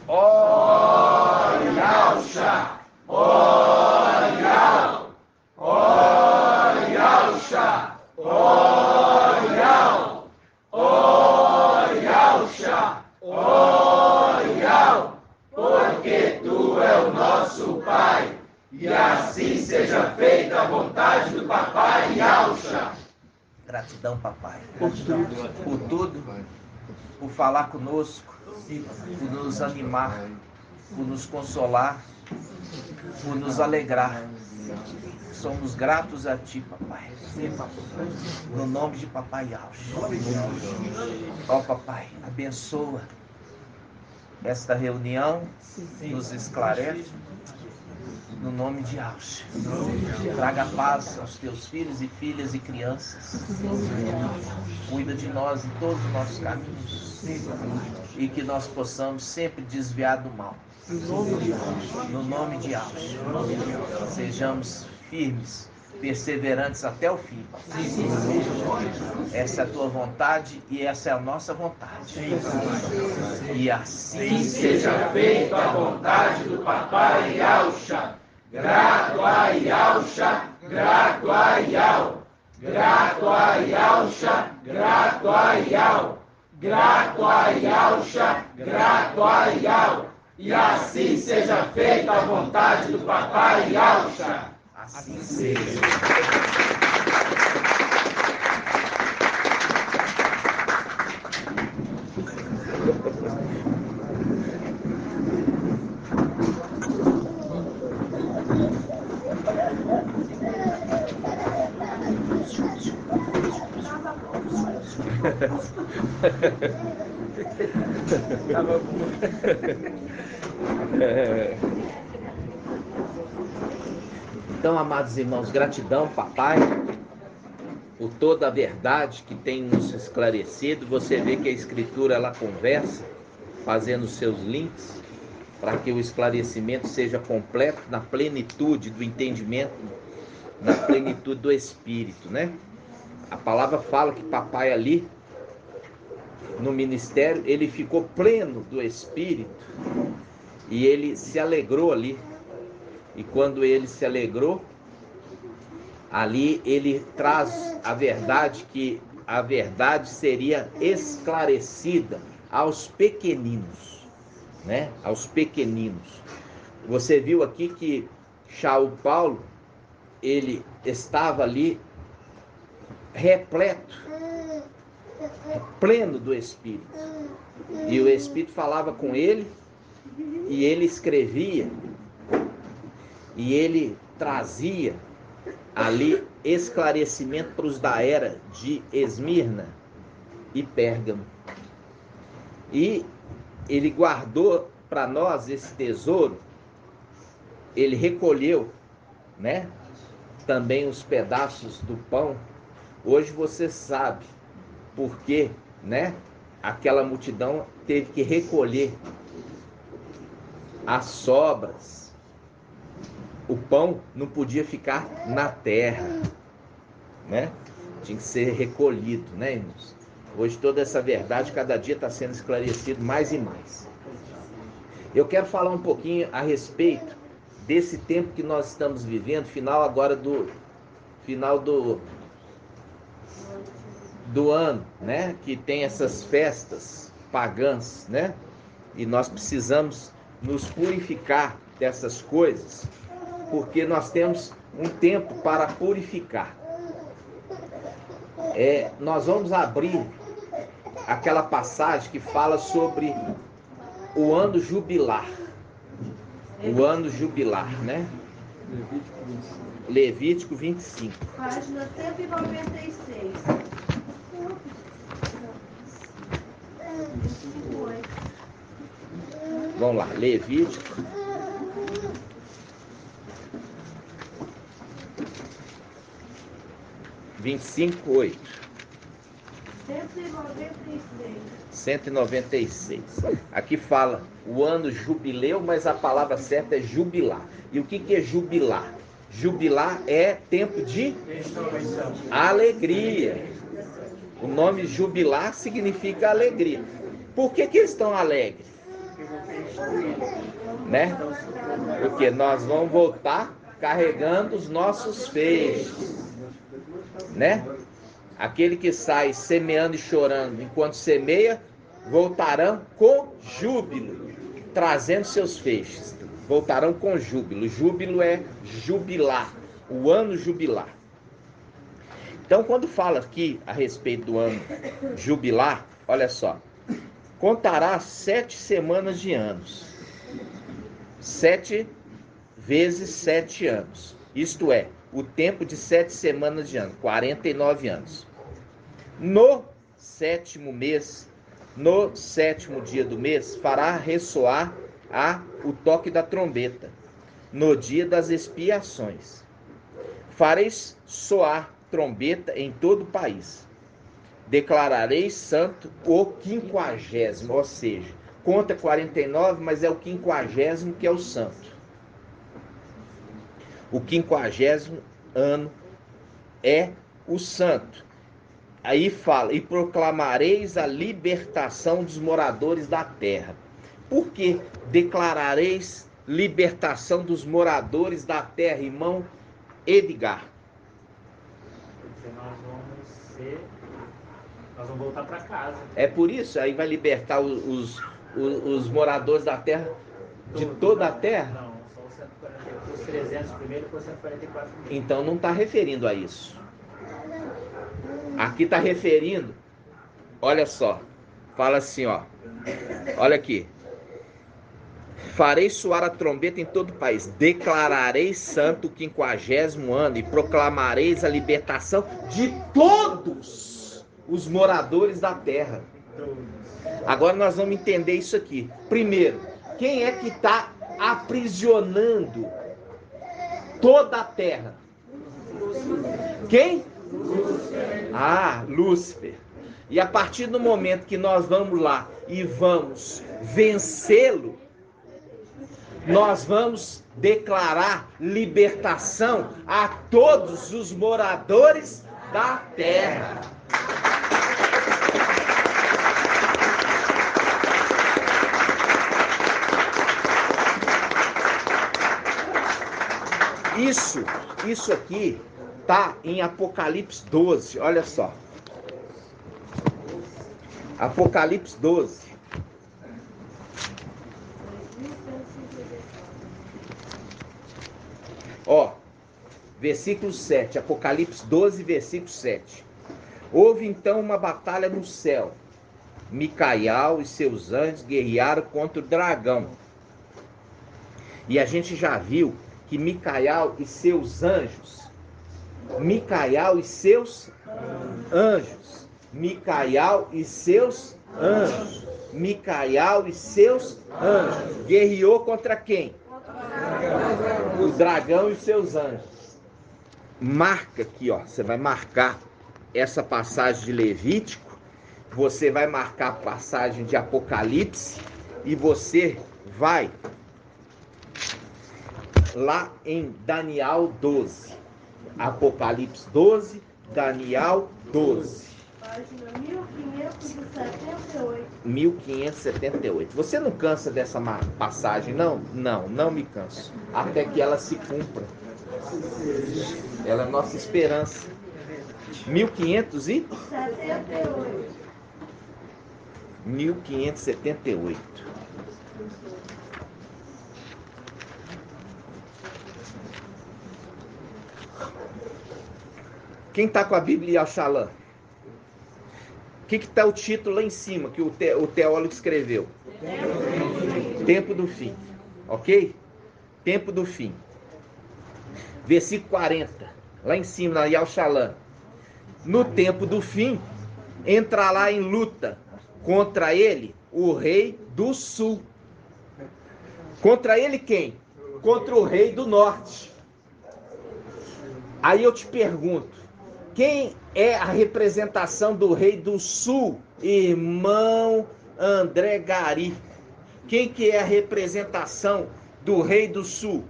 Oyalcha, Oyal, Oyalcha, Oyal, Oyalcha, Oyal, porque tu é o nosso Pai, e assim seja feita a vontade do Papai Yalcha. Gratidão, papai, por tudo, por falar conosco, por nos animar, por nos consolar, por nos alegrar. Somos gratos a ti, papai, no nome de Papai Yalcha. Ó papai, abençoa esta reunião, nos esclarece, no nome de Yalcha. Traga paz aos teus filhos e filhas e crianças. Cuida de nós em todos os nossos caminhos. E que nós possamos sempre desviar do mal. No nome de Yalcha. Sejamos firmes, perseverantes até o fim. Essa é a tua vontade e essa é a nossa vontade. E assim seja feita a vontade do Papai Yalcha. Grato a Yalcha, grato a Yal. Grato a Yalcha, grato a Yal. Grato a Yalcha, grato a Yal. E assim seja feita a vontade do Papai Yalcha. assim seja. Então, amados irmãos, gratidão, papai, por toda a verdade que tem nos esclarecido. Você vê que a Escritura, ela conversa, fazendo seus links, para que o esclarecimento seja completo, na plenitude do entendimento, na plenitude do Espírito, né? A palavra fala que papai ali, no ministério, ele ficou pleno do Espírito e ele se alegrou ali. E quando ele se alegrou, ali ele traz a verdade, que a verdade seria esclarecida aos pequeninos, né? Aos pequeninos. Você viu aqui que Shaul Paulo, ele estava ali repleto, pleno do Espírito. E o Espírito falava com ele, e ele escrevia, e ele trazia ali esclarecimento para os da era de Esmirna e Pérgamo. E ele guardou para nós esse tesouro, ele recolheu, né? Também os pedaços do pão. Hoje você sabe por que, né? Aquela multidão teve que recolher as sobras. O pão não podia ficar na terra, né? Tinha que ser recolhido, né, irmãos? Hoje toda essa verdade, cada dia está sendo esclarecido mais e mais. Eu quero falar um pouquinho a respeito desse tempo que nós estamos vivendo, final do ano, né? Que tem essas festas pagãs, né? E nós precisamos nos purificar dessas coisas, porque nós temos um tempo para purificar. Nós vamos abrir aquela passagem que fala sobre o ano jubilar. O ano jubilar, né? Levítico 25. Página 196. Vamos lá, Levítico 25:8. 196. Aqui fala o ano jubileu, mas a palavra certa é jubilar. E o que é jubilar? Jubilar é tempo de alegria. O nome jubilar significa alegria. Por que eles estão alegres? Né? Porque nós vamos voltar carregando os nossos feixes, né? Aquele que sai semeando e chorando enquanto semeia, voltarão com júbilo, trazendo seus feixes. Voltarão com júbilo. Júbilo é jubilar, o ano jubilar. Então, quando fala aqui a respeito do ano jubilar, olha só, contará 7 semanas de anos. 7 vezes 7 anos. Isto é, o tempo de 7 semanas de ano, 49 anos. No 7º mês, no 7º dia do mês, fará ressoar o toque da trombeta, no dia das expiações. Fareis soar trombeta em todo o país. Declarareis santo o 50º, ou seja, conta 49, mas é o 50º que é o santo. O 50º ano é o santo. Aí fala, e proclamareis a libertação dos moradores da terra. Por que declarareis libertação dos moradores da terra, irmão Edgar? Porque nós vamos voltar para casa. É por isso, aí vai libertar os moradores da terra, de toda a terra? Não, só os 140, os 300 primeiro e os 144 primeiro. Então não está referindo a isso. Aqui está referindo, olha só, fala assim, ó, olha aqui. Farei soar a trombeta em todo o país, declarareis santo o 50º ano e proclamareis a libertação de todos os moradores da terra. Agora nós vamos entender isso aqui. Primeiro, quem é que está aprisionando toda a terra? Quem? Lúcifer. E a partir do momento que nós vamos lá e vamos vencê-lo, nós vamos declarar libertação a todos os moradores da terra. Isso aqui está em Apocalipse 12, olha só. Apocalipse 12. Ó, versículo 7, Apocalipse 12, versículo 7. Houve então uma batalha no céu. Micael e seus anjos guerrearam contra o dragão. E a gente já viu que Micael e seus anjos, Micael e seus anjos, Micael e seus anjos, Micael e seus anjos, guerreou contra quem? O dragão e seus anjos. Marca aqui, ó, você vai marcar essa passagem de Levítico, você vai marcar a passagem de Apocalipse e você vai lá em Daniel 12. Apocalipse 12, Daniel 12. Página 1578. 1578. Você não cansa dessa passagem, não? Não me canso. Até que ela se cumpra. Ela é a nossa esperança. 1578. 1578. Quem está com a Bíblia, Xalã? O que está o título lá em cima que o teólogo escreveu? Tempo do fim. Ok? Tempo do fim. Versículo 40. Lá em cima, na Yalxalã. No tempo do fim, entrará em luta contra ele o rei do sul. Contra ele quem? Contra o rei do norte. Aí eu te pergunto, quem é a representação do rei do sul? Irmão André Gari. Quem que é a representação do rei do sul?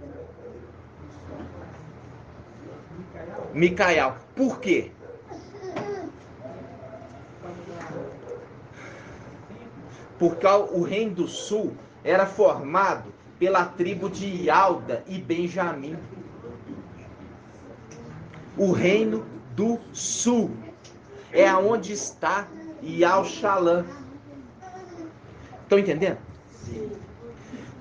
Micael. Por quê? Porque o reino do sul era formado pela tribo de Ialda e Benjamim. O reino do sul é aonde está Yal-Shalã. Estão entendendo?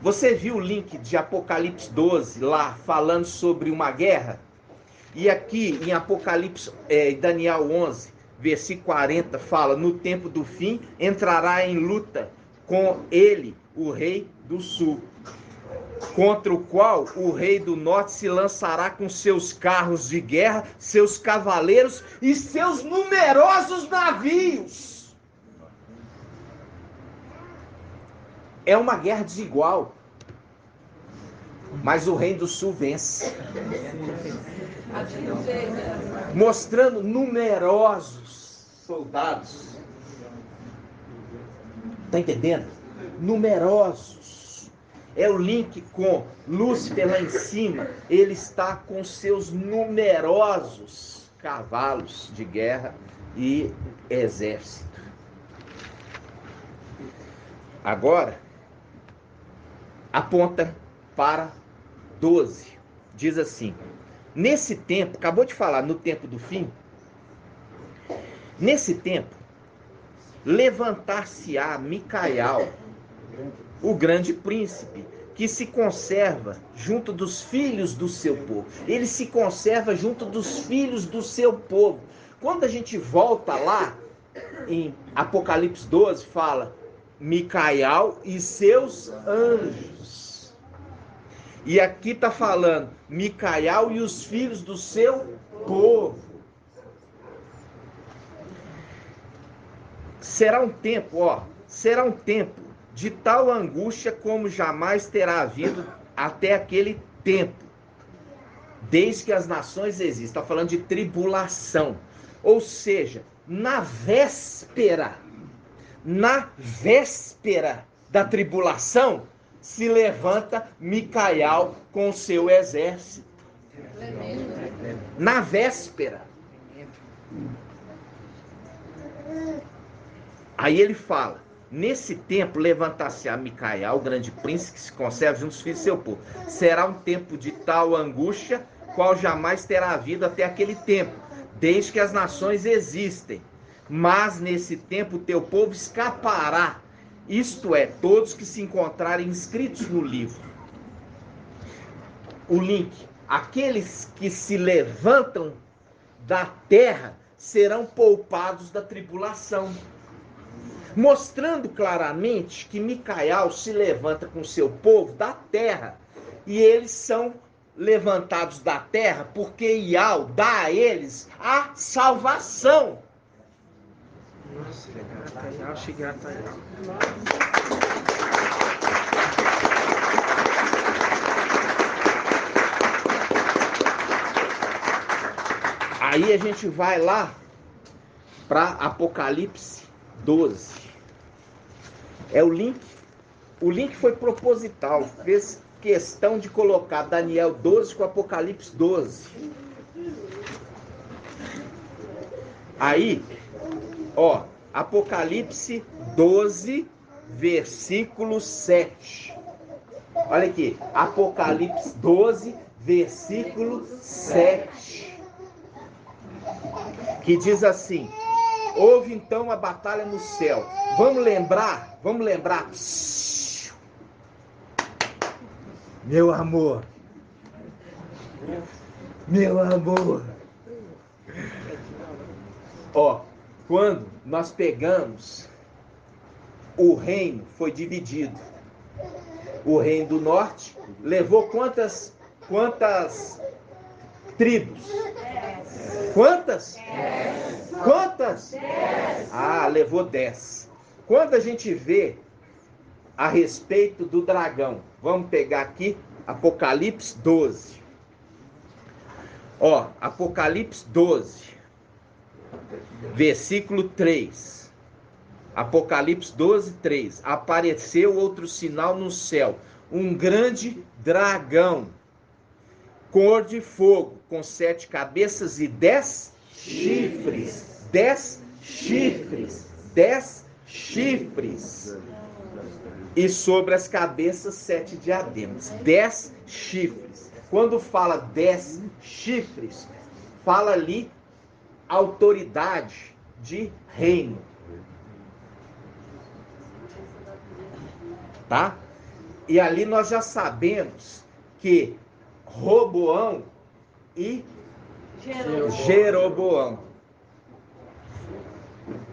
Você viu o link de Apocalipse 12 lá, falando sobre uma guerra? E aqui em Apocalipse, Daniel 11, versículo 40, fala: no tempo do fim entrará em luta com ele o rei do sul, contra o qual o rei do norte se lançará com seus carros de guerra, seus cavaleiros e seus numerosos navios. É uma guerra desigual, mas o rei do sul vence, mostrando numerosos soldados. Está entendendo? Numerosos. É o link com Lúcifer lá em cima. Ele está com seus numerosos cavalos de guerra e exército. Agora, aponta para 12. Diz assim: nesse tempo, acabou de falar, no tempo do fim, nesse tempo, levantar-se-á Micael, o grande príncipe, que se conserva junto dos filhos do seu povo. Ele se conserva junto dos filhos do seu povo. Quando a gente volta lá, em Apocalipse 12, fala Micael e seus anjos. E aqui está falando Micael e os filhos do seu povo. Será um tempo, será um tempo de tal angústia como jamais terá havido até aquele tempo, desde que as nações existem. Está falando de tribulação. Ou seja, na véspera da tribulação, se levanta Micael com o seu exército. Na véspera. Aí ele fala: nesse tempo levantar-se a Micael, o grande príncipe, que se conserva junto dos filhos do seu povo. Será um tempo de tal angústia, qual jamais terá havido até aquele tempo, desde que as nações existem. Mas nesse tempo teu povo escapará, isto é, todos que se encontrarem inscritos no livro. O link: aqueles que se levantam da terra serão poupados da tribulação. Mostrando claramente que Micael se levanta com seu povo da terra, e eles são levantados da terra porque Ial dá a eles a salvação. Nossa, grata Ial. Aí a gente vai lá para Apocalipse 12. É o link. O link foi proposital. Fez questão de colocar Daniel 12 com Apocalipse 12. Aí, Apocalipse 12, versículo 7. Olha aqui. Apocalipse 12, versículo 7. Que diz assim: houve então a batalha no céu. Vamos lembrar? Meu amor. Quando nós pegamos, o reino foi dividido. O reino do norte levou quantas tribos? Quantas? 10. Quantas? 10. Levou 10. Quando a gente vê a respeito do dragão, vamos pegar aqui Apocalipse 12. Apocalipse 12, versículo 3. Apocalipse 12, 3. Apareceu outro sinal no céu, um grande dragão, cor de fogo, com 7 cabeças e 10 chifres. 10 chifres. 10 chifres. E sobre as cabeças 7 diademas. 10 chifres. Quando fala 10 chifres, fala ali autoridade de reino. Tá? E ali nós já sabemos que Roboão e Jeroboão.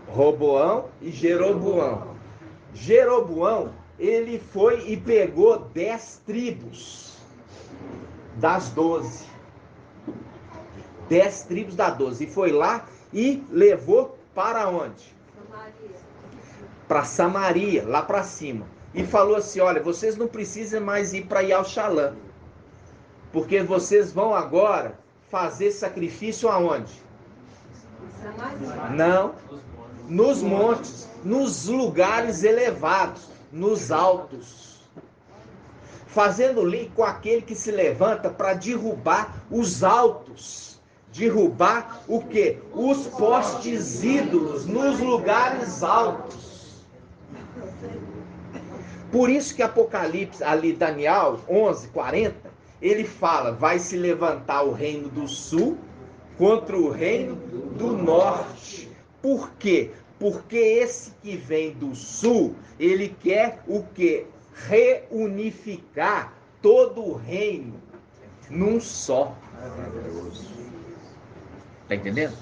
Roboão e Jeroboão. Jeroboão, ele foi e pegou 10 tribos das 12. 10 tribos das 12. E foi lá e levou para onde? Para Samaria, lá para cima. E falou assim, olha, vocês não precisam mais ir para Yalxalã, porque vocês vão agora fazer sacrifício aonde? Não, nos montes, nos lugares elevados, nos altos. Fazendo link com aquele que se levanta para derrubar os altos. Derrubar o quê? Os postes ídolos nos lugares altos. Por isso que Apocalipse, ali Daniel 11:40, ele fala, vai se levantar o reino do sul contra o reino do norte. Por quê? Porque esse que vem do sul, ele quer o quê? Reunificar todo o reino num só. Tá entendendo?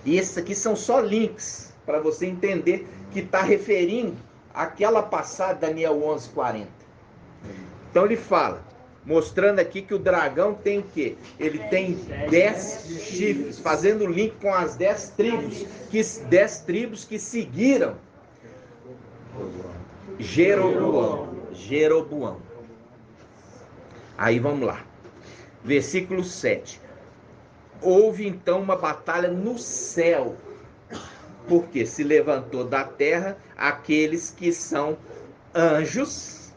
E esses aqui são só links para você entender que está referindo àquela passagem, Daniel 11:40. Então ele fala, mostrando aqui que o dragão tem o quê? Ele tem 10 chifres, fazendo link com as 10 tribos que seguiram Jeroboão. Aí vamos lá. Versículo 7. Houve então uma batalha no céu, porque se levantou da terra aqueles que são anjos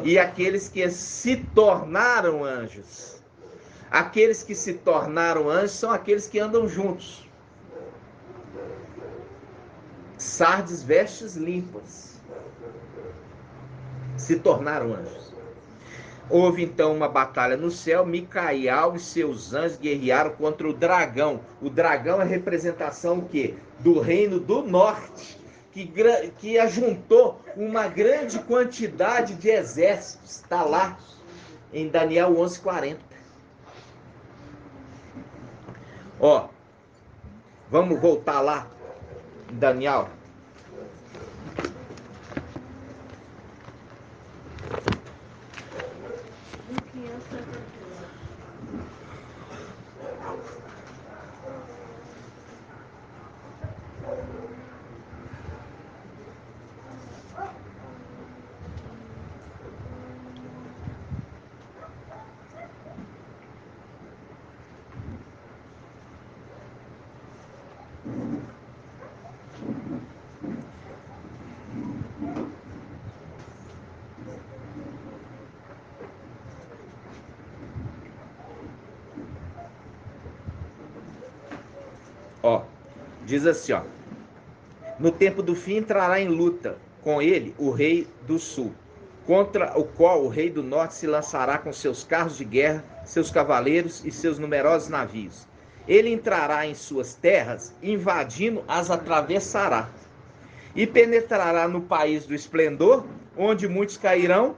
e aqueles que se tornaram anjos. Aqueles que se tornaram anjos são aqueles que andam juntos. Sardes, vestes limpas. Se tornaram anjos. Houve então uma batalha no céu, Micael e seus anjos guerrearam contra o dragão. O dragão é a representação o quê? Do reino do norte, que ajuntou uma grande quantidade de exércitos. Está lá em Daniel 11:40. Ó, vamos voltar lá em Daniel. Ó, diz assim, ó. No tempo do fim entrará em luta com ele o rei do sul, contra o qual o rei do norte se lançará com seus carros de guerra, seus cavaleiros e seus numerosos navios. Ele entrará em suas terras, invadindo, as atravessará. E penetrará no país do esplendor, onde muitos cairão.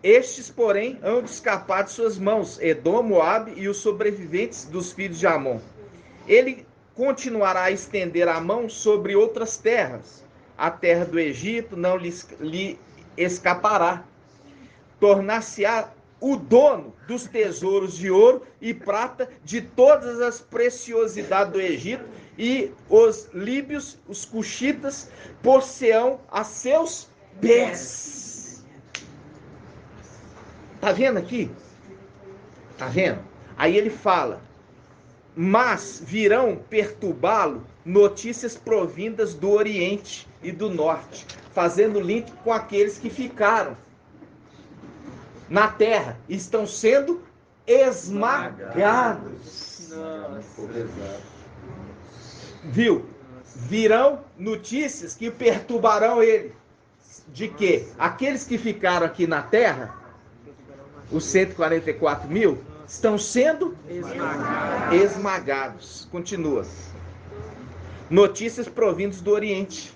Estes, porém, hão de escapar de suas mãos, Edom, Moabe e os sobreviventes dos filhos de Amon. Ele continuará a estender a mão sobre outras terras. A terra do Egito não lhe escapará. Tornar-se-á o dono dos tesouros de ouro e prata, de todas as preciosidades do Egito, e os líbios, os cuxitas, possuirão a seus pés. Tá vendo aqui? Tá vendo? Aí ele fala, mas virão perturbá-lo notícias provindas do Oriente e do Norte, fazendo link com aqueles que ficaram na terra, estão sendo esmagados. Viu? Virão notícias que perturbarão ele. de que aqueles que ficaram aqui na terra, os 144 mil, estão sendo esmagados. Continua. Notícias provindas do Oriente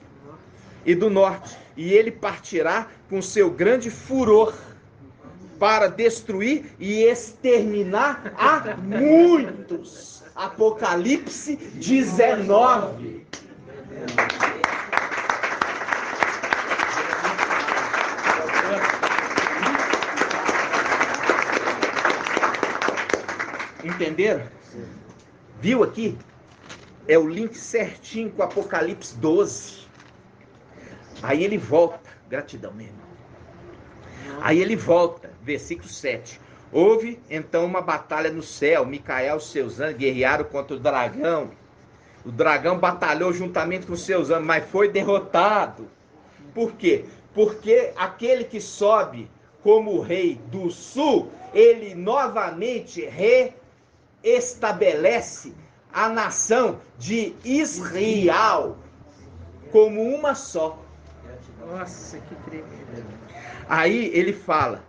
e do Norte. E ele partirá com seu grande furor para destruir e exterminar a muitos. Apocalipse 19. Entenderam? Viu aqui? É o link certinho com Apocalipse 12. Aí ele volta. Gratidão mesmo. Aí ele volta. Versículo 7. Houve então uma batalha no céu. Micael e seus anjos guerrearam contra o dragão. O dragão batalhou juntamente com seus anjos, mas foi derrotado. Por quê? Porque aquele que sobe como o rei do sul, ele novamente reestabelece a nação de Israel como uma só. Nossa, que tremendo. Aí ele fala: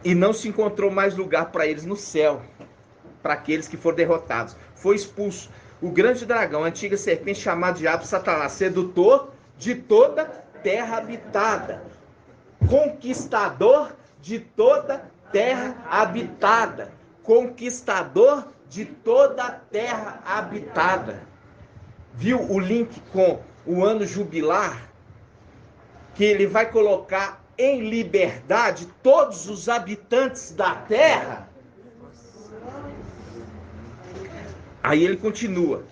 e não se encontrou mais lugar para eles no céu, para aqueles que foram derrotados. Foi expulso o grande dragão, a antiga serpente chamada Diabo, Satanás, sedutor de toda terra habitada, conquistador de toda terra habitada, conquistador de toda a terra habitada. Viu o link com o ano jubilar? Que ele vai colocar em liberdade todos os habitantes da terra. Aí ele continua.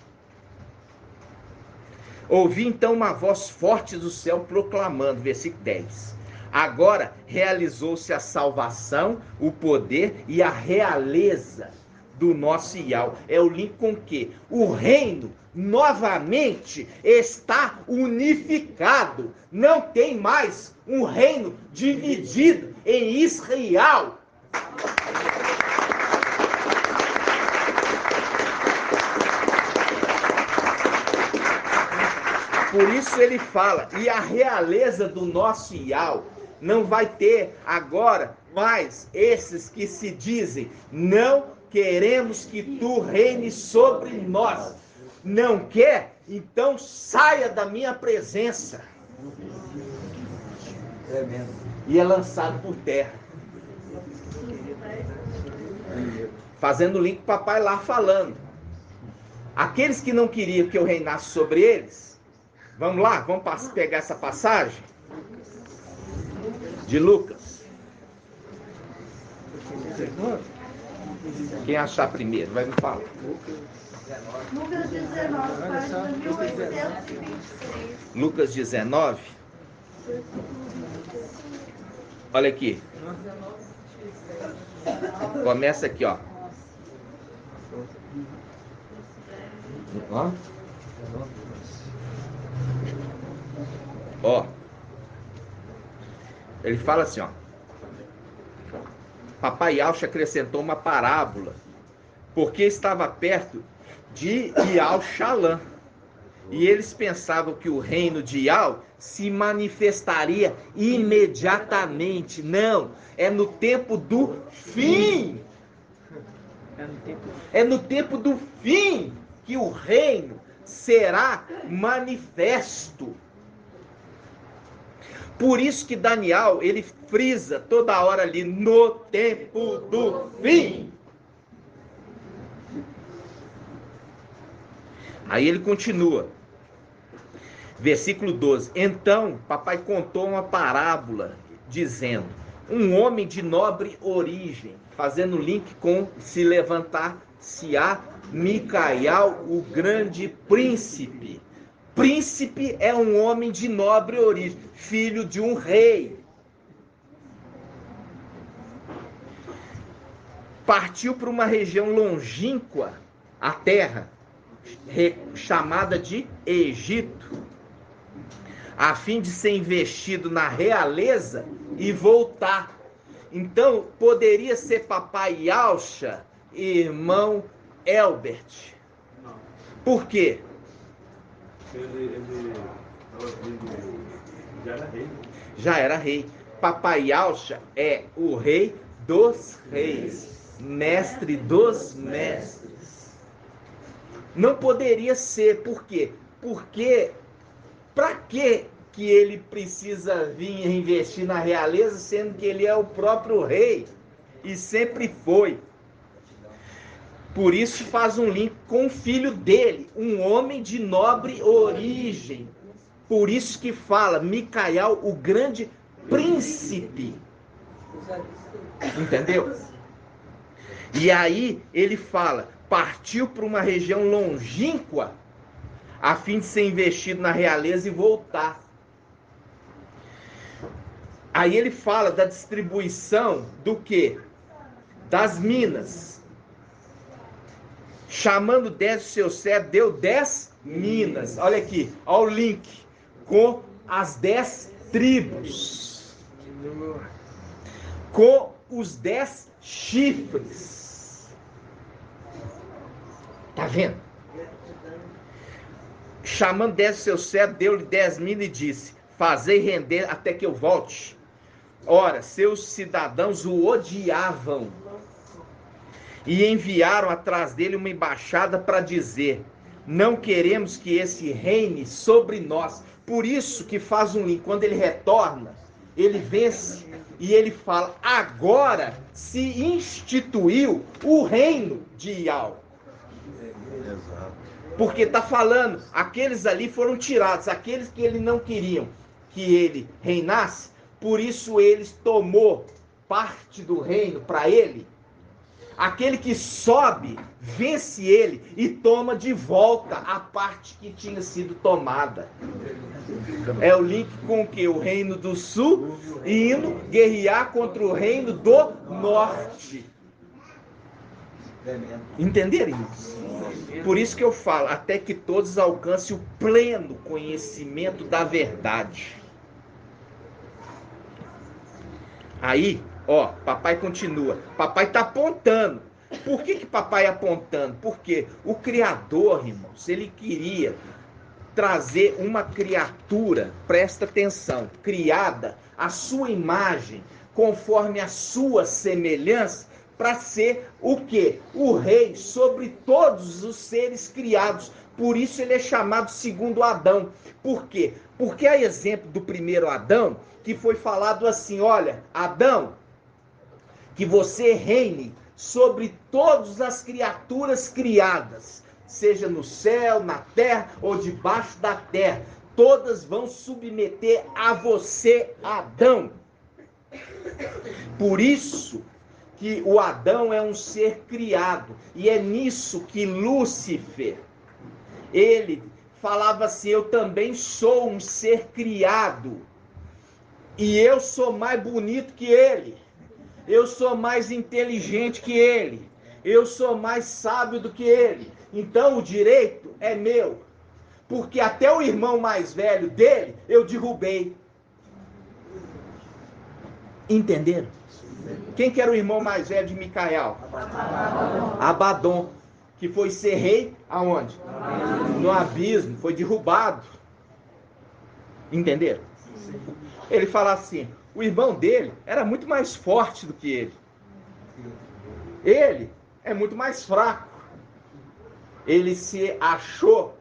Ouvi então uma voz forte do céu proclamando, versículo 10. Agora realizou-se a salvação, o poder e a realeza do nosso Iau. É o link com que o reino novamente está unificado. Não tem mais um reino dividido em Israel. Por isso ele fala, e a realeza do nosso Iau não vai ter agora mais esses que se dizem, não queremos que tu reines sobre nós. Não quer? Então saia da minha presença. É mesmo. E é lançado por terra. Fazendo link com o papai lá falando. Aqueles que não queriam que eu reinasse sobre eles, vamos lá, vamos pegar essa passagem de Lucas. Quem achar primeiro, vai me falar. Lucas 19, página 1826. Lucas 19. Olha aqui. Começa aqui, ó. Ó. Ele fala assim, ó. Papai Yaush acrescentou uma parábola, porque estava perto de Ial-Shalã. E eles pensavam que o reino de Ial se manifestaria imediatamente. Não, é no tempo do fim. É no tempo do fim que o reino será manifesto. Por isso que Daniel, ele frisa toda hora ali, no tempo do fim. Aí ele continua. Versículo 12. Então, papai contou uma parábola, dizendo, um homem de nobre origem, fazendo link com se levantar-se-á Micael, o grande príncipe. Príncipe é um homem de nobre origem, filho de um rei. Partiu para uma região longínqua, a terra, chamada de Egito, a fim de ser investido na realeza e voltar. Então, poderia ser papai Yaucha e irmão Elbert. Por quê? Já era rei. Já era rei. Papai Yahshua é o rei dos reis, mestre dos mestres. Não poderia ser, por quê? Porque para que ele precisa vir investir na realeza, sendo que ele é o próprio rei e sempre foi? Por isso faz um link com o filho dele, um homem de nobre origem. Por isso que fala Micael, o grande príncipe. Entendeu? E aí ele fala, partiu para uma região longínqua, a fim de ser investido na realeza e voltar. Aí ele fala da distribuição do quê? Das minas. Chamando 10 de seus servos, deu 10 minas. Olha aqui, olha o link com as 10 tribos. Com os 10 chifres. Tá vendo? Chamando 10 de seus servos, deu-lhe 10 minas e disse, fazei render até que eu volte. Ora, seus cidadãos o odiavam e enviaram atrás dele uma embaixada para dizer, não queremos que esse reine sobre nós. Por isso que faz um link, quando ele retorna, ele vence e ele fala, agora se instituiu o reino de Yahweh. Porque está falando, aqueles ali foram tirados, aqueles que ele não queriam que ele reinasse, por isso eles tomou parte do reino para ele. Aquele que sobe, vence ele e toma de volta a parte que tinha sido tomada. É o link com o que? O reino do sul indo guerrear contra o reino do norte. Entenderam isso? Por isso que eu falo, até que todos alcancem o pleno conhecimento da verdade. Aí, ó, papai continua. Papai está apontando. Por que papai é apontando? Porque o Criador, irmãos, ele queria trazer uma criatura, presta atenção, criada à sua imagem, conforme a sua semelhança, para ser o quê? O rei sobre todos os seres criados. Por isso ele é chamado segundo Adão. Por quê? Porque a exemplo do primeiro Adão, que foi falado assim, olha, Adão, que você reine sobre todas as criaturas criadas, seja no céu, na terra ou debaixo da terra, todas vão submeter a você, Adão. Por isso que o Adão é um ser criado, e é nisso que Lúcifer, ele falava assim, eu também sou um ser criado, e eu sou mais bonito que ele, eu sou mais inteligente que ele, eu sou mais sábio do que ele, então o direito é meu, porque até o irmão mais velho dele, eu derrubei. Entenderam? Quem que era o irmão mais velho de Micael? Abaddon, que foi ser rei aonde? No abismo, foi derrubado. Entenderam? Ele fala assim, o irmão dele era muito mais forte do que ele. Ele é muito mais fraco. Ele se achou,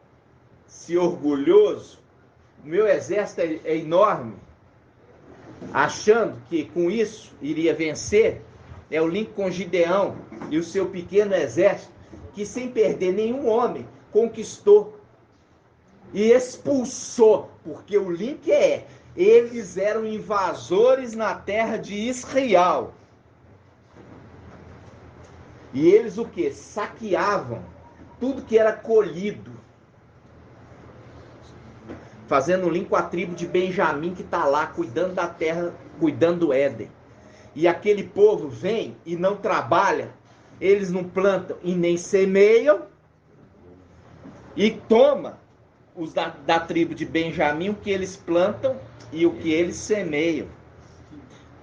se orgulhoso. O meu exército é enorme. Achando que com isso iria vencer, é o link com Gideão e o seu pequeno exército, que sem perder nenhum homem, conquistou e expulsou, porque o link eles eram invasores na terra de Israel. E eles o que? Saqueavam tudo que era colhido. Fazendo um link com a tribo de Benjamim, que está lá cuidando da terra, cuidando do Éden. E aquele povo vem e não trabalha, eles não plantam e nem semeiam, e toma os da tribo de Benjamim o que eles plantam e o que eles semeiam,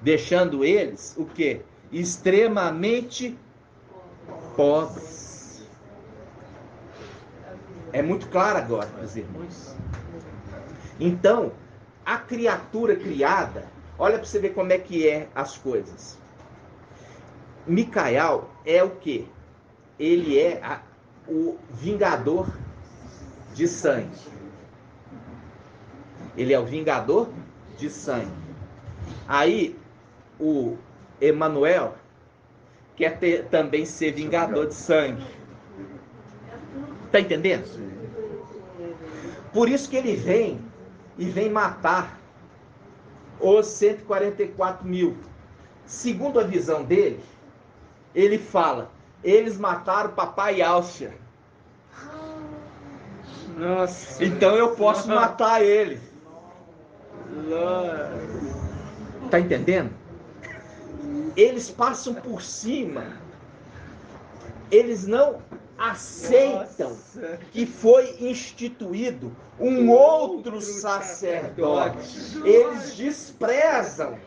deixando eles o que? Extremamente pobres. É muito claro agora, meus irmãos. Então, a criatura criada, olha para você ver como é que é as coisas. Micael é o quê? Ele é o vingador de sangue. Ele é o vingador de sangue. Aí, o Emanuel quer também ser vingador de sangue. Tá entendendo? Por isso que ele vem matar os 144 mil. Segundo a visão dele, ele fala, eles mataram o papai Alcha. Nossa. Então eu posso matar ele. Tá entendendo? Eles passam por cima. Eles não aceitam que foi instituído um outro sacerdote. Eles desprezam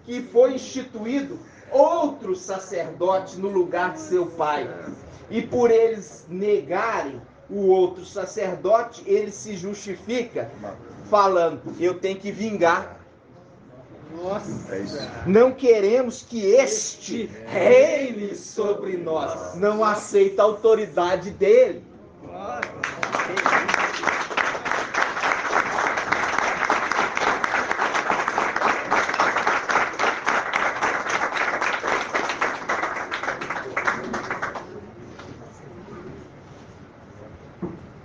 que foi instituído outro sacerdote no lugar de seu pai. E por eles negarem o outro sacerdote, ele se justifica falando, eu tenho que vingar. Nossa. Não queremos que este reine sobre nós. Não aceita a autoridade dele.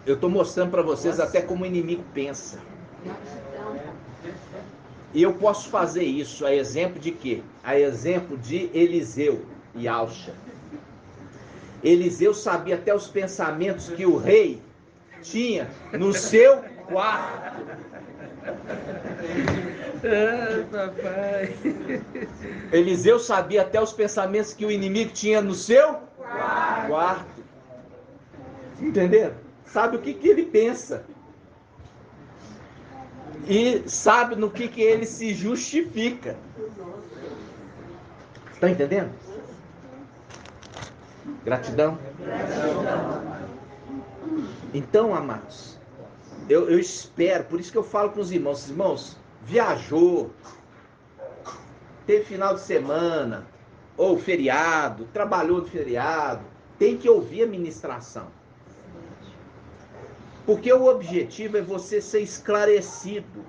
Eu estou mostrando para vocês até como o inimigo pensa. E eu posso fazer isso a exemplo de quê? A exemplo de Eliseu e Alcha. Eliseu sabia até os pensamentos que o rei tinha no seu quarto. Papai. Eliseu sabia até os pensamentos que o inimigo tinha no seu quarto. Entenderam? Sabe o que ele pensa. E sabe no que ele se justifica. Está entendendo? Gratidão. Então, amados, eu espero, por isso que eu falo para os irmãos, viajou, teve final de semana, ou feriado, trabalhou no feriado, tem que ouvir a ministração. Porque o objetivo é você ser esclarecido.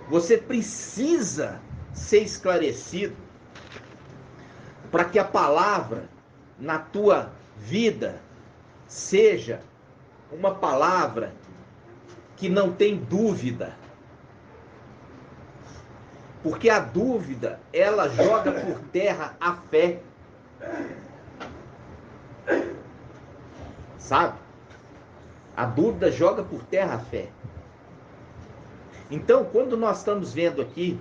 Você precisa ser esclarecido para que a palavra na tua vida seja uma palavra que não tem dúvida. Porque a dúvida, ela joga por terra a fé. Sabe? A dúvida joga por terra a fé. Então, quando nós estamos vendo aqui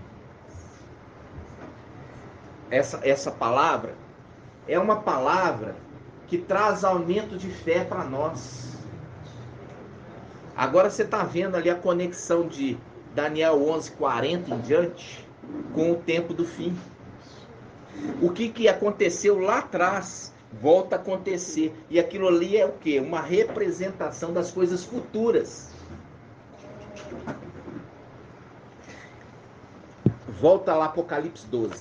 essa palavra, é uma palavra que traz aumento de fé para nós. Agora você está vendo ali a conexão de Daniel 11:40 em diante com o tempo do fim. O que aconteceu lá atrás volta a acontecer. E aquilo ali é o quê? Uma representação das coisas futuras. Volta lá, Apocalipse 12.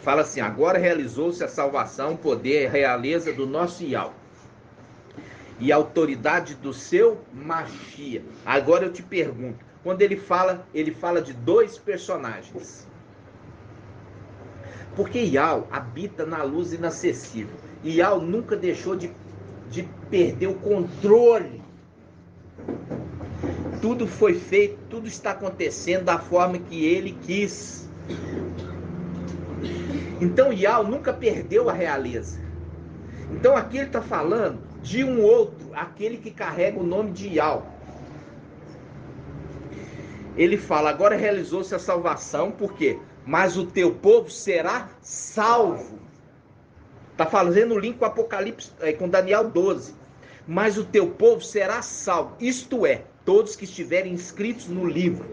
Fala assim, agora realizou-se a salvação, o poder e a realeza do nosso Yahweh e a autoridade do seu Machia. Agora eu te pergunto, quando ele fala de dois personagens. Porque Yahweh habita na luz inacessível. Yahweh nunca deixou de perder o controle. Tudo foi feito, tudo está acontecendo da forma que ele quis. Então Yahweh nunca perdeu a realeza. Então aqui ele está falando de um outro, aquele que carrega o nome de Yahweh. Ele fala, agora realizou-se a salvação, por quê? Mas o teu povo será salvo. Está fazendo o link com Apocalipse, com Daniel 12. Mas o teu povo será salvo, isto é, todos que estiverem inscritos no livro.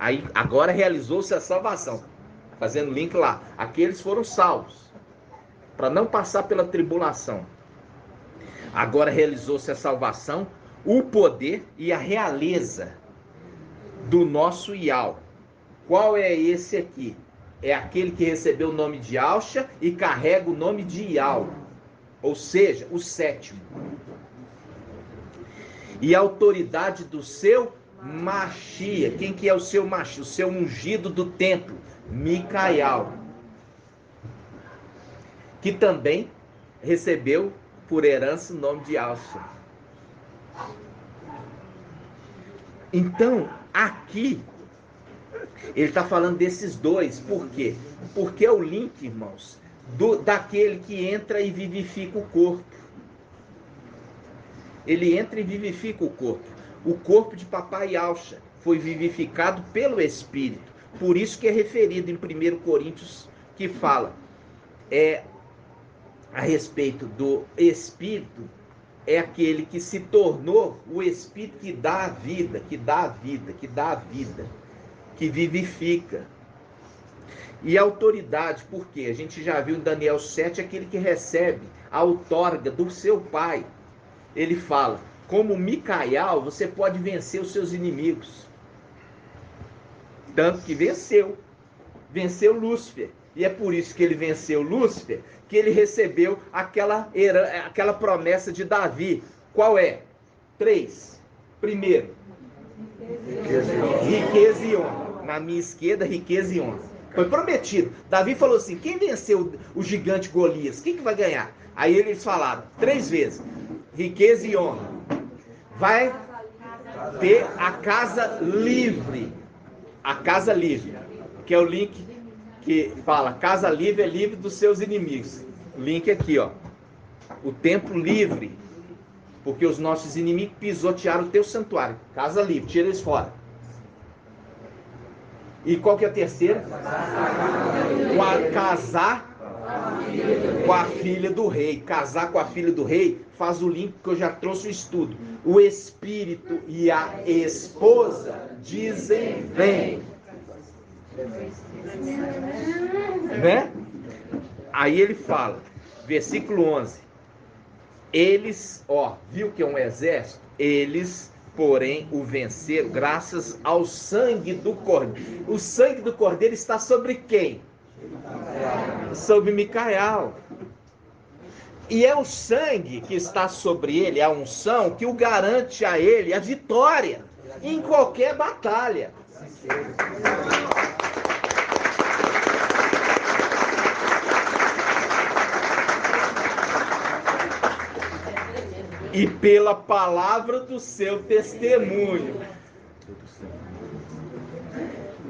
Aí agora realizou-se a salvação. Fazendo link lá. Aqueles foram salvos. Para não passar pela tribulação. Agora realizou-se a salvação, o poder e a realeza do nosso Iau. Qual é esse aqui? É aquele que recebeu o nome de Alxa e carrega o nome de Iau. Ou seja, o sétimo. E a autoridade do seu Machia. Quem que é o seu Machia? O seu ungido do templo, Micael. Que também recebeu por herança o nome de Alxa. Então, aqui, ele está falando desses dois. Por quê? Porque é o link, irmãos, daquele que entra e vivifica o corpo. Ele entra e vivifica o corpo. O corpo de papai Alxa foi vivificado pelo Espírito. Por isso que é referido em 1 Coríntios, que fala a respeito do Espírito, é aquele que se tornou o Espírito que dá a vida, que dá a vida, que dá a vida, que vivifica. E a autoridade, por quê? A gente já viu em Daniel 7, aquele que recebe a outorga do seu pai. Ele fala, como Micael, você pode vencer os seus inimigos. Tanto que venceu Lúcifer. E é por isso que ele venceu Lúcifer, que ele recebeu aquela promessa de Davi. Qual é? 3. Primeiro, riqueza e honra. Na minha esquerda, riqueza e honra. Foi prometido. Davi falou assim, quem venceu o gigante Golias? Quem que vai ganhar? Aí eles falaram 3 vezes, riqueza e honra. Vai ter a casa livre. A casa livre, que é o link que fala, casa livre é livre dos seus inimigos. O link aqui, ó. O templo livre. Porque os nossos inimigos pisotearam o teu santuário. Casa livre, tira eles fora. E qual que é a terceira? Casar com a filha do rei. Casar com a filha do rei faz o link que eu já trouxe o estudo. O espírito e a esposa dizem vem. Né? Aí ele fala, versículo 11. Eles, viu que é um exército? Eles, porém, o venceram graças ao sangue do cordeiro. O sangue do cordeiro está sobre quem? Sobre Micael. E é o sangue que está sobre ele, a unção, que o garante a ele a vitória em qualquer batalha. E pela palavra do seu testemunho.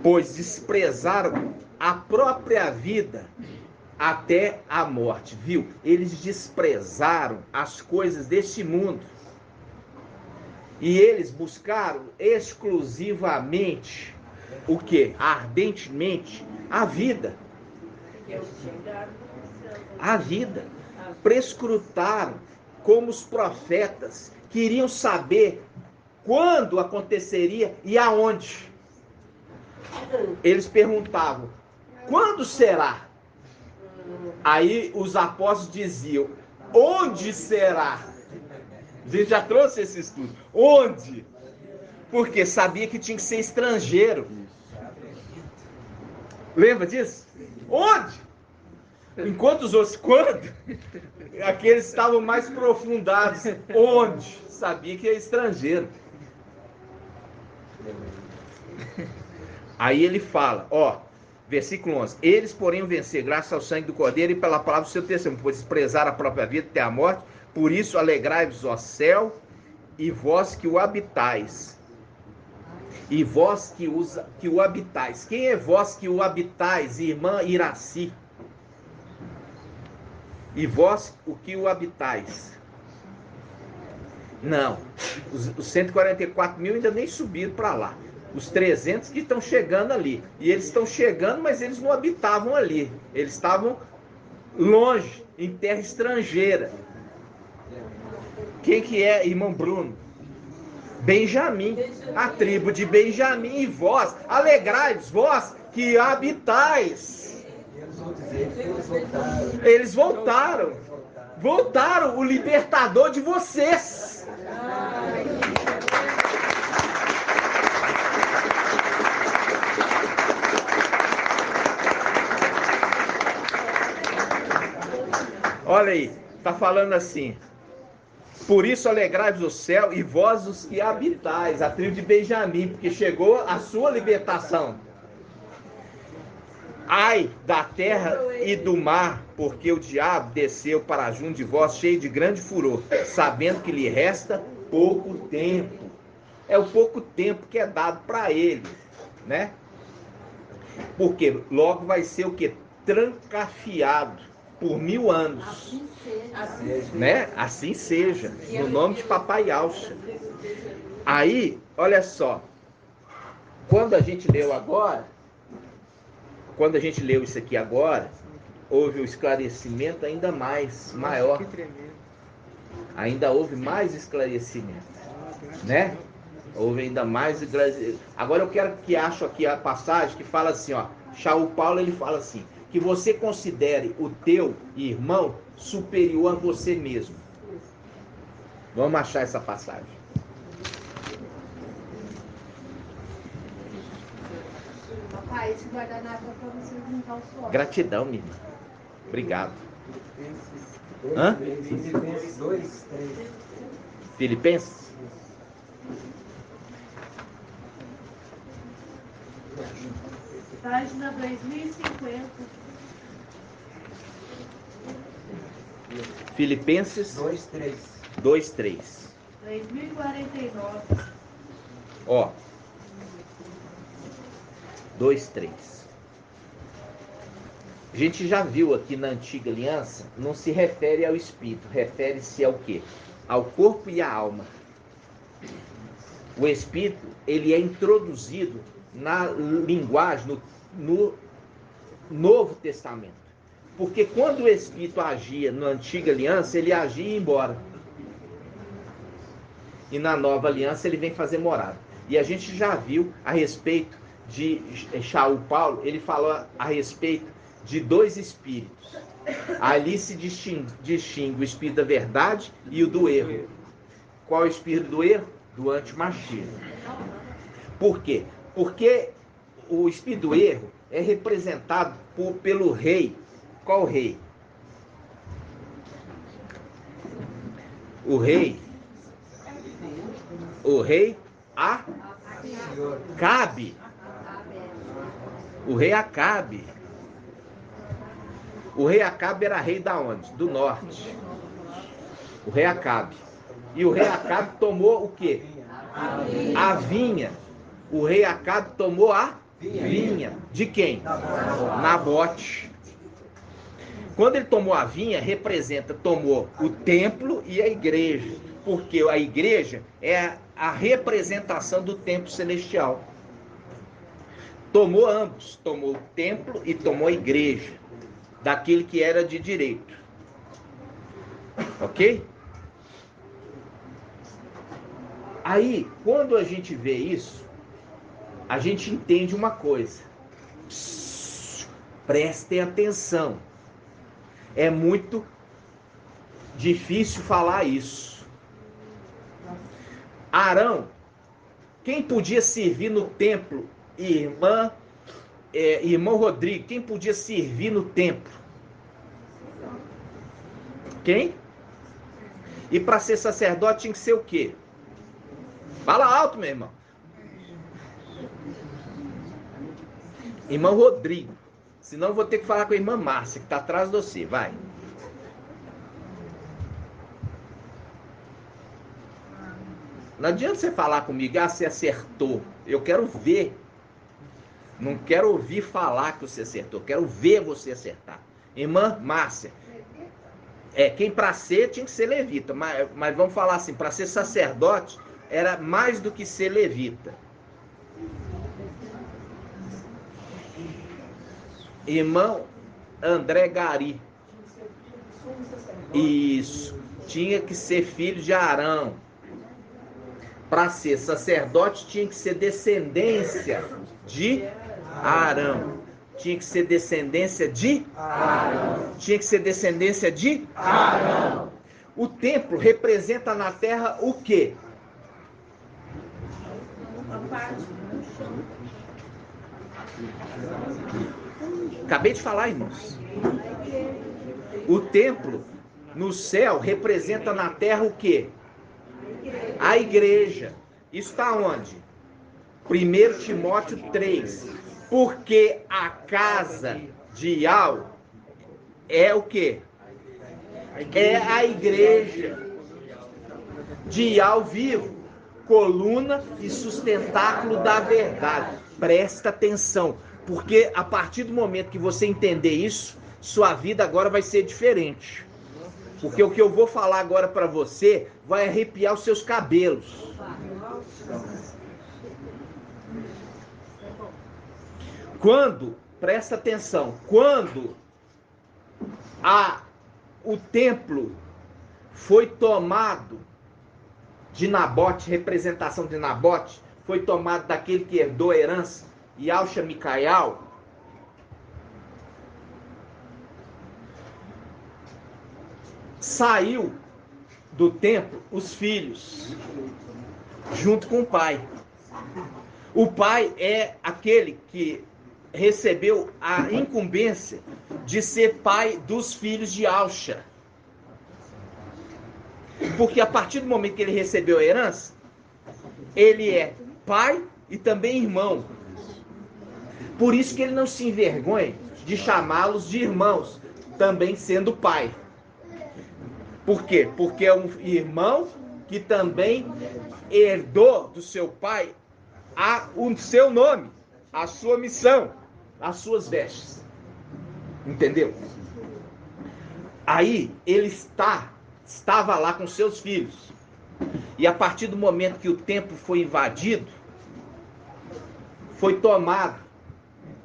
Pois desprezaram a própria vida até a morte, viu? Eles desprezaram as coisas deste mundo. E eles buscaram exclusivamente o quê? Ardentemente a vida. A vida. Prescrutaram como os profetas, queriam saber quando aconteceria e aonde. Eles perguntavam, quando será? Aí os apóstolos diziam, onde será? A gente já trouxe esse estudo. Onde? Porque sabia que tinha que ser estrangeiro. Lembra disso? Onde? Enquanto os outros, quando? Aqueles estavam mais profundados. Onde? Sabia que é estrangeiro. Aí ele fala, versículo 11. Eles, porém, vencer graças ao sangue do cordeiro e pela palavra do seu testemunho, pois desprezaram a própria vida até a morte. Por isso, alegrai-vos, ó céu, e vós que o habitais. E vós que o habitais. Quem é vós que o habitais, irmã Iraci? E vós o que o habitais? Não, os 144 mil ainda nem subiram para lá. Os 300 que estão chegando ali. E eles estão chegando, mas eles não habitavam ali. Eles estavam longe, em terra estrangeira. Quem que é, irmão Bruno? Benjamim, a tribo de Benjamim, e vós, alegrai-vos, vós que habitais. Eles voltaram, o libertador de vocês. Olha aí, tá falando assim: por isso alegrai-vos o céu e vós os que habitais, a tribo de Benjamim, porque chegou a sua libertação. Ai da terra e do mar, porque o diabo desceu para junto de vós, cheio de grande furor, sabendo que lhe resta pouco tempo. É o pouco tempo que é dado para ele, né? Porque logo vai ser o que? Trancafiado por 1000 anos. Assim seja. Né? Assim seja, no nome de Papai Yaucha. Aí, olha só, quando a gente leu isso aqui agora, houve um esclarecimento ainda maior. Ainda houve mais esclarecimento, né? Houve ainda mais esclarecimento. Agora eu quero que acho aqui a passagem que fala assim, ó, Shaul Paulo, ele fala assim: que você considere o teu irmão superior a você mesmo. Vamos achar essa passagem. Papai, esse guardanapo é para você juntar o suor. Gratidão, minha irmã. Obrigado. Hã? Filipenses 2, 3. Filipenses? Página 2050. Filipenses 2, 3. 2:3. 2049. Ó. 2:3. A gente já viu aqui na Antiga Aliança, não se refere ao Espírito, refere-se ao quê? Ao corpo e à alma. O Espírito, ele é introduzido na linguagem, no Novo Testamento. Porque quando o Espírito agia na Antiga Aliança, ele agia e ia embora. E na Nova Aliança ele vem fazer morada. E a gente já viu a respeito de Shaul Paulo, ele falou a respeito de 2 espíritos. Ali se distingue o espírito da verdade e o do erro. Qual é o espírito do erro? Do antimachismo. Por quê? Porque o espírito do erro é representado pelo rei. Qual rei? O rei Acabe. O rei Acabe. O rei Acabe era rei da onde? Do norte. O rei Acabe. E o rei Acabe tomou o quê? A vinha. O rei Acabe tomou a vinha. De quem? Nabote. Quando ele tomou a vinha, tomou o templo e a igreja. Porque a igreja é a representação do templo celestial. Tomou ambos. Tomou o templo e tomou a igreja. Daquele que era de direito. Ok? Aí, quando a gente vê isso, a gente entende uma coisa. Prestem atenção. É muito difícil falar isso. Arão, quem podia servir no templo? Irmão Rodrigo, quem podia servir no templo? Quem? E para ser sacerdote tinha que ser o quê? Fala alto, meu irmão. Irmão Rodrigo. Senão eu vou ter que falar com a irmã Márcia, que está atrás de você. Vai. Não adianta você falar comigo, você acertou. Eu quero ver. Não quero ouvir falar que você acertou. Quero ver você acertar. Irmã Márcia. Quem para ser tinha que ser levita. Mas vamos falar assim, para ser sacerdote era mais do que ser levita. Irmão André Gari. Isso. Tinha que ser filho de Arão. para ser sacerdote, tinha que ser descendência de Arão. Tinha que ser descendência de Arão. Tinha que ser descendência de Arão. O templo representa na terra o quê? Acabei de falar, irmãos. O templo no céu representa na terra o quê? A igreja. Isso está onde? 1 Timóteo 3. Porque a casa de Ial é o quê? É a igreja de Ial vivo, coluna e sustentáculo da verdade. Presta atenção, porque a partir do momento que você entender isso, sua vida agora vai ser diferente. Porque o que eu vou falar agora para você vai arrepiar os seus cabelos. Quando, presta atenção, quando o templo foi tomado de Nabote, representação de Nabote, foi tomado daquele que herdou a herança, Yalcha Micaial, saiu do templo os filhos, junto com o pai. O pai é aquele que recebeu a incumbência de ser pai dos filhos de Yalcha. Porque a partir do momento que ele recebeu a herança, ele é pai e também irmão. Por isso que ele não se envergonha de chamá-los de irmãos, também sendo pai. Por quê? Porque é um irmão que também herdou do seu pai o seu nome, a sua missão, as suas vestes. Entendeu? Aí ele estava lá com seus filhos. E a partir do momento que o templo foi invadido, foi tomado.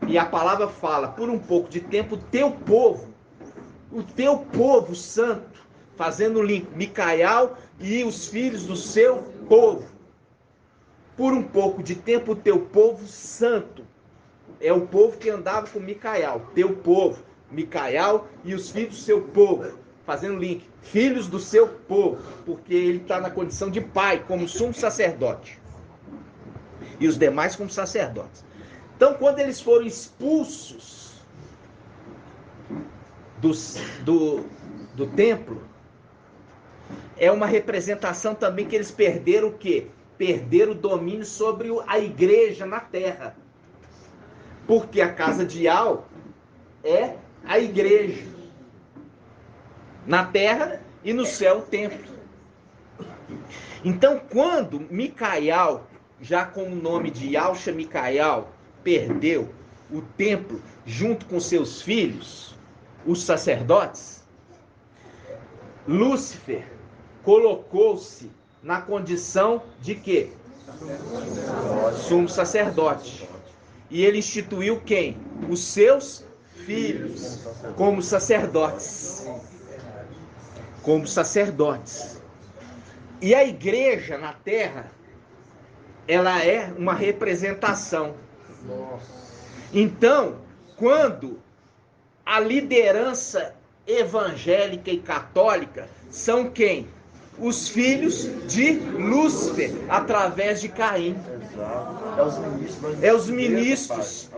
E a palavra fala, por um pouco de tempo, o teu povo santo, fazendo o link, Micaial e os filhos do seu povo. Por um pouco de tempo, o teu povo santo. É o povo que andava com Micaial, teu povo, Micaial e os filhos do seu povo. Fazendo link, filhos do seu povo, porque ele está na condição de pai, como sumo sacerdote. E os demais como sacerdotes. Então, quando eles foram expulsos do templo, é uma representação também que eles perderam o quê? Perderam o domínio sobre a igreja na terra. Porque a casa de Ial é a igreja. Na terra e no céu o templo. Então, quando Micaial, já com o nome de Yalcha Micaial, perdeu o templo junto com seus filhos, os sacerdotes, Lúcifer colocou-se na condição de quê? Sumo sacerdote. E ele instituiu quem? Os seus filhos como sacerdotes. Como sacerdotes. E a igreja na terra, ela é uma representação. Então, quando a liderança evangélica e católica são quem? Os filhos de Lúcifer, através de Caim. É os ministros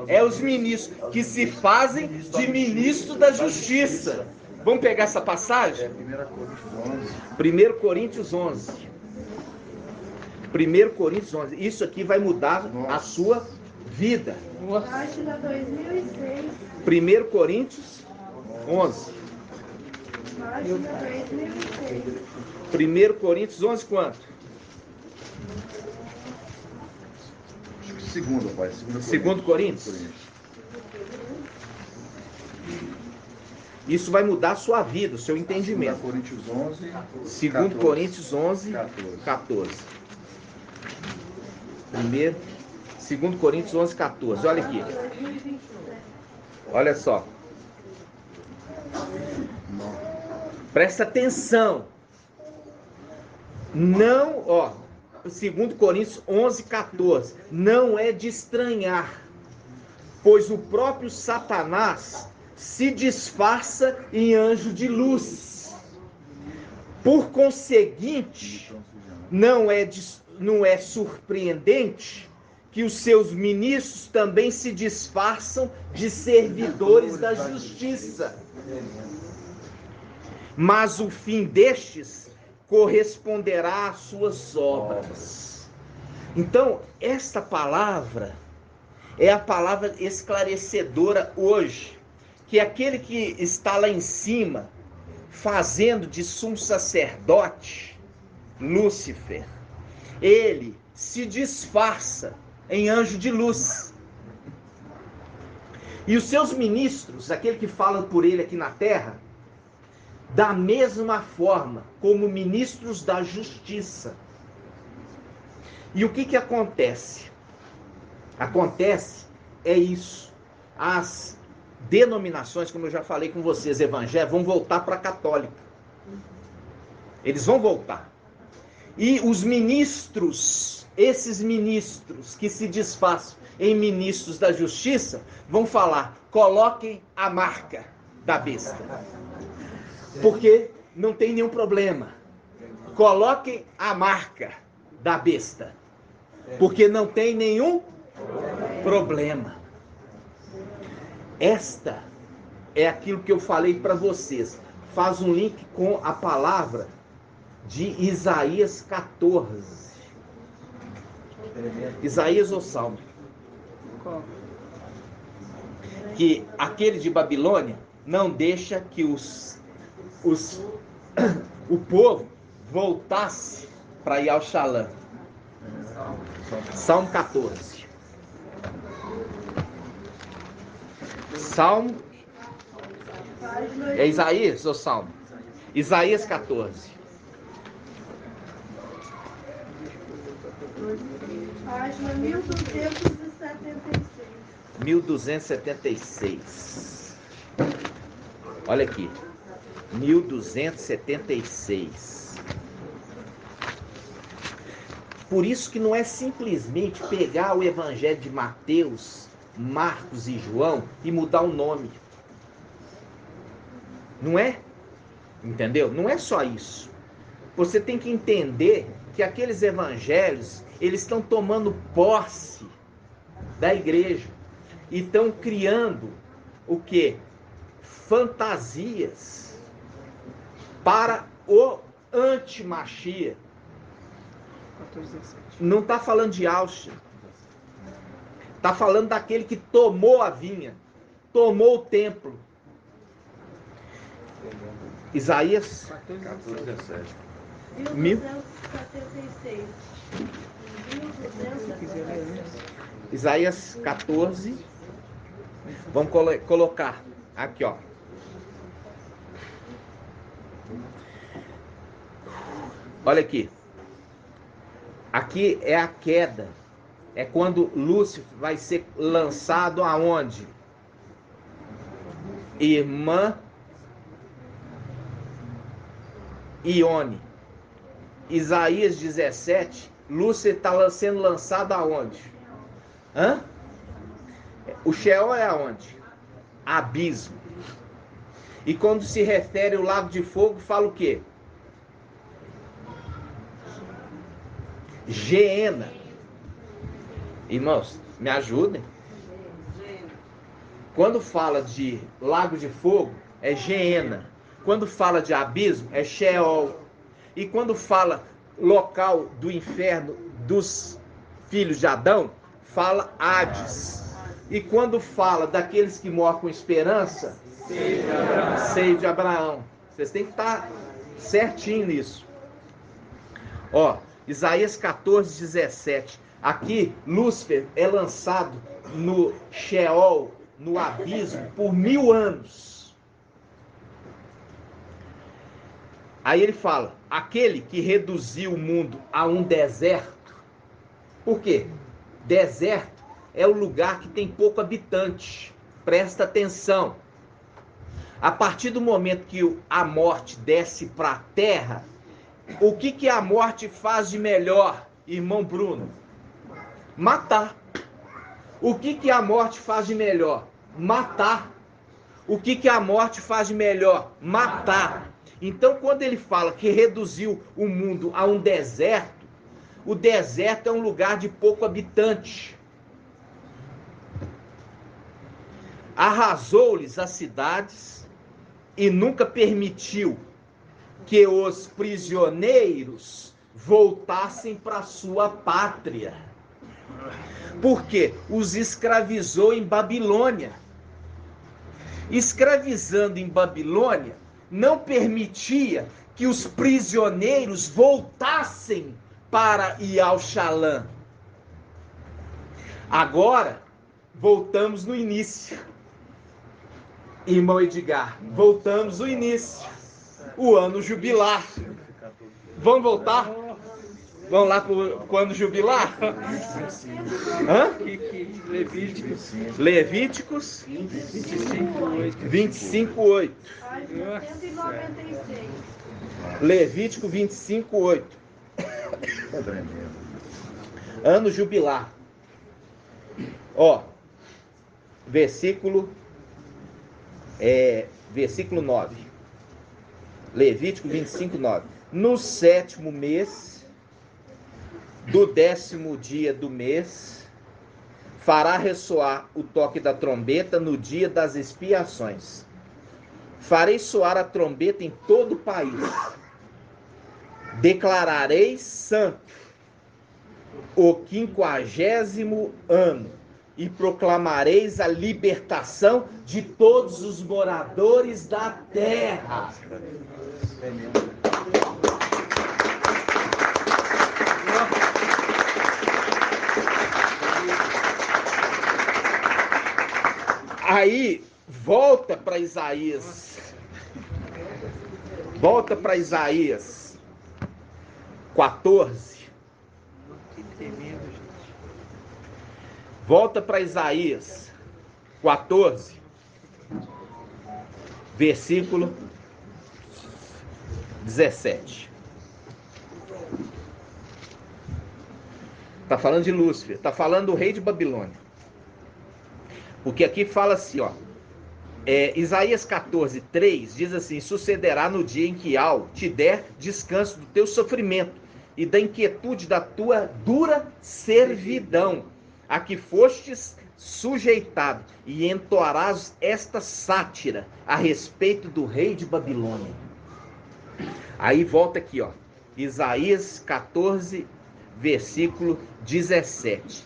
que se fazem de ministro da justiça. Vamos pegar essa passagem? 1 Coríntios 11. 1 Coríntios 11. Isso aqui vai mudar a sua vida. Página 2006. 1 Coríntios 11. Página 2006. 1 Coríntios 11 quanto? Segundo, pai. 2 Coríntios. Isso vai mudar a sua vida, o seu entendimento. 2 Coríntios 11. 2 Coríntios 11, 14. 2 Coríntios 11, 14. Olha aqui. Olha só. Presta atenção. Não, 2 Coríntios 11:14. Não é de estranhar, pois o próprio Satanás se disfarça em anjo de luz. Por conseguinte, não é surpreendente que os seus ministros também se disfarçam de servidores da justiça. Mas o fim destes corresponderá às suas obras. Então, esta palavra é a palavra esclarecedora hoje, que aquele que está lá em cima, fazendo de sumo sacerdote, Lúcifer, ele se disfarça em anjo de luz. E os seus ministros, aquele que fala por ele aqui na terra, da mesma forma como ministros da justiça. E o que acontece? Acontece é isso. As denominações, como eu já falei com vocês, evangélicas, vão voltar para a católica. Eles vão voltar. E os ministros, esses ministros que se disfarçam em ministros da justiça, vão falar: coloquem a marca da besta. Porque não tem nenhum problema. Coloquem a marca da besta. Porque não tem nenhum problema. Esta é aquilo que eu falei para vocês. Faz um link com a palavra de Isaías 14. Isaías ou Salmo? Que aquele de Babilônia não deixa que o povo voltasse para ir ao Shalom. Salmo 14. Salmo. É Isaías ou Salmo? Isaías 14. Página 1276. 1276. Olha aqui. 1276. Por isso que não é simplesmente pegar o evangelho de Mateus, Marcos e João e mudar o nome. Não é? Entendeu? Não é só isso. Você tem que entender que aqueles evangelhos, eles estão tomando posse da igreja e estão criando o quê? Fantasias para o anti-Machia. Não está falando de Auschwitz. Está falando daquele que tomou a vinha, tomou o templo. Isaías 14:17. 1276. 1276. Isaías 14. Vamos colocar aqui, ó. Olha aqui. Aqui é a queda. É quando Lúcifer vai ser lançado aonde? Irmã Ione. Isaías 17. Lúcifer está sendo lançado aonde? Hã? O Sheol é aonde? Abismo. E quando se refere ao lago de fogo, fala o quê? Geena. Irmãos, me ajudem. Quando fala de lago de fogo, é Geena. Quando fala de abismo, é Sheol. E quando fala local do inferno dos filhos de Adão, fala Hades. E quando fala daqueles que morrem com esperança, seio de Abraão. Vocês têm que estar certinho nisso. Ó, Isaías 14:17. Aqui, Lúcifer é lançado no Sheol, no abismo, por 1000 anos. Aí ele fala, aquele que reduziu o mundo a um deserto. Por quê? Deserto é o lugar que tem pouco habitante. Presta atenção. A partir do momento que a morte desce para a terra, o que a morte faz de melhor? irmão Bruno? Matar. O que a morte faz de melhor? Matar. O que a morte faz de melhor? Matar. Então, quando ele fala que reduziu o mundo a um deserto, o deserto é um lugar de pouco habitante. Arrasou-lhes as cidades e nunca permitiu que os prisioneiros voltassem para sua pátria. Por quê? Os escravizou em Babilônia. Escravizando em Babilônia, não permitia que os prisioneiros voltassem para Ial-Shalã. Agora, voltamos no início. Irmão Edgar, voltamos no início. O ano jubilar. Vamos voltar? Vamos lá para o ano jubilar? Hã? Levíticos 25:8. Levítico 25:8. Ano jubilar. Ó, versículo 9. Levítico 25:9. No 7º mês do 10º dia do mês, fará ressoar o toque da trombeta no dia das expiações. Farei soar a trombeta em todo o país. Declarareis santo o 50º ano e proclamareis a libertação de todos os moradores da terra. Aí, volta para Isaías. Volta para Isaías 14. Volta para Isaías 14, versículo 17. Está falando de Lúcifer, está falando do rei de Babilônia. Porque aqui fala assim, ó. Isaías 14:3 diz assim: sucederá no dia em que Al te der descanso do teu sofrimento e da inquietude da tua dura servidão, a que fostes sujeitado, e entoarás esta sátira a respeito do rei de Babilônia. Aí volta aqui, ó, Isaías 14, versículo 17,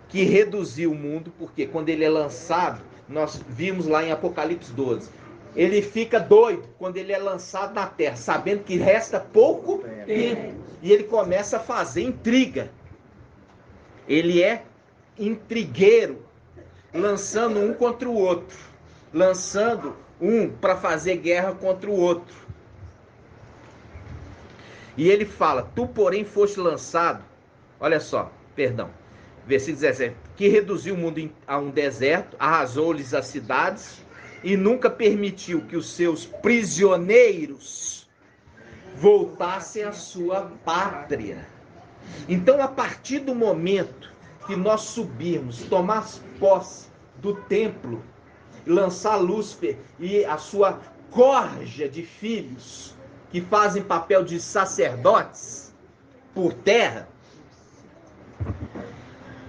que reduziu o mundo, porque quando ele é lançado, nós vimos lá em Apocalipse 12, ele fica doido quando ele é lançado na terra, sabendo que resta pouco tempo, e ele começa a fazer intriga. Ele é intrigueiro, lançando um contra o outro, lançando um para fazer guerra contra o outro. E ele fala: tu porém foste lançado, olha só, perdão, versículo 17, que reduziu o mundo a um deserto, arrasou-lhes as cidades e nunca permitiu que os seus prisioneiros voltassem à sua pátria. Então, a partir do momento que nós subirmos, tomar posse do templo, lançar Lúcifer e a sua corja de filhos que fazem papel de sacerdotes por terra,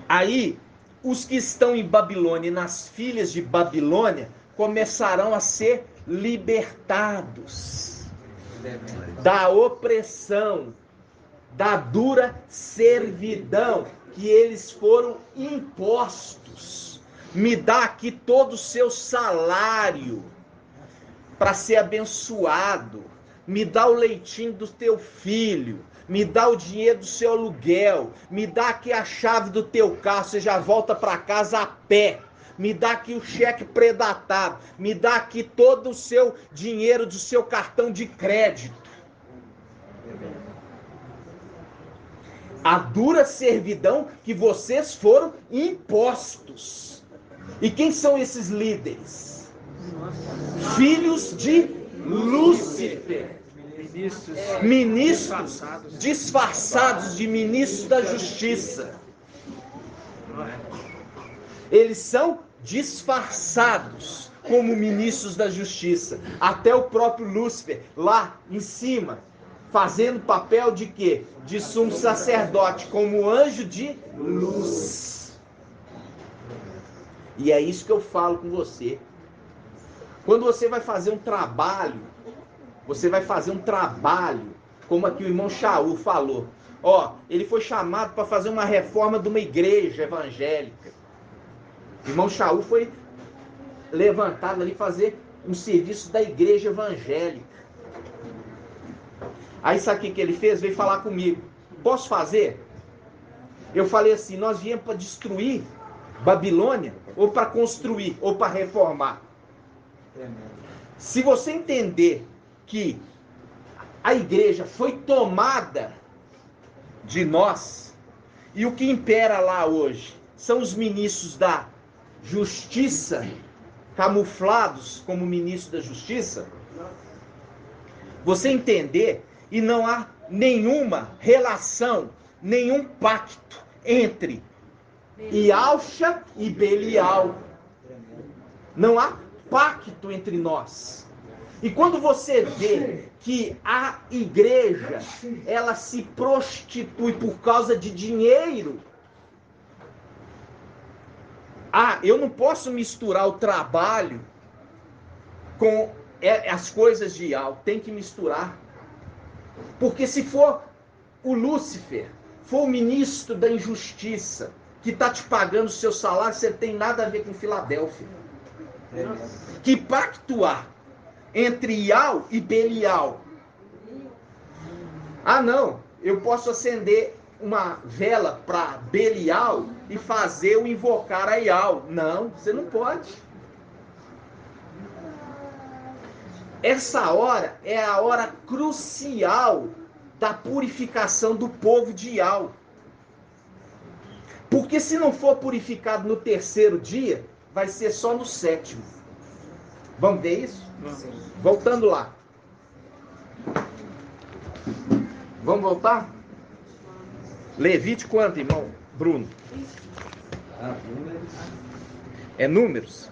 aí os que estão em Babilônia e nas filhas de Babilônia começarão a ser libertados da opressão, da dura servidão que eles foram impostos. Me dá aqui todo o seu salário para ser abençoado. Me dá o leitinho do teu filho. Me dá o dinheiro do seu aluguel. Me dá aqui a chave do teu carro. Você já volta para casa a pé. Me dá aqui o cheque predatado. Me dá aqui todo o seu dinheiro do seu cartão de crédito. A dura servidão que vocês foram impostos. E quem são esses líderes? Filhos de Lúcifer. Ministros disfarçados de ministros da justiça. Eles são disfarçados como ministros da justiça. Até o próprio Lúcifer, lá em cima, fazendo papel de quê? De sumo sacerdote, como anjo de luz. E é isso que eu falo com você. Quando você vai fazer um trabalho, como aqui o irmão Shaul falou. Ele foi chamado para fazer uma reforma de uma igreja evangélica. O irmão Shaul foi levantado ali fazer um serviço da igreja evangélica. Aí sabe o que ele fez? Veio falar comigo. Posso fazer? Eu falei assim, nós viemos para destruir Babilônia, ou para construir, ou para reformar. Se você entender que a igreja foi tomada de nós, e o que impera lá hoje são os ministros da justiça, camuflados como ministros da justiça, você entender, e não há nenhuma relação, nenhum pacto entre Ialcha e Belial. Não há pacto entre nós. E quando você vê que a igreja, ela se prostitui por causa de dinheiro, eu não posso misturar o trabalho com as coisas de Ial, tem que misturar. Porque se for o Lúcifer, for o ministro da injustiça, que está te pagando o seu salário, você tem nada a ver com Filadélfia. Que pacto há entre Ial e Belial? Não, eu posso acender uma vela para Belial e fazer o invocar a Ial. Não, você não pode. Essa hora é a hora crucial da purificação do povo de Ial. Porque se não for purificado no terceiro dia, vai ser só no sétimo. Vamos ver isso? Sim. Voltando lá. Vamos voltar? Levítico quanto, irmão Bruno? É números?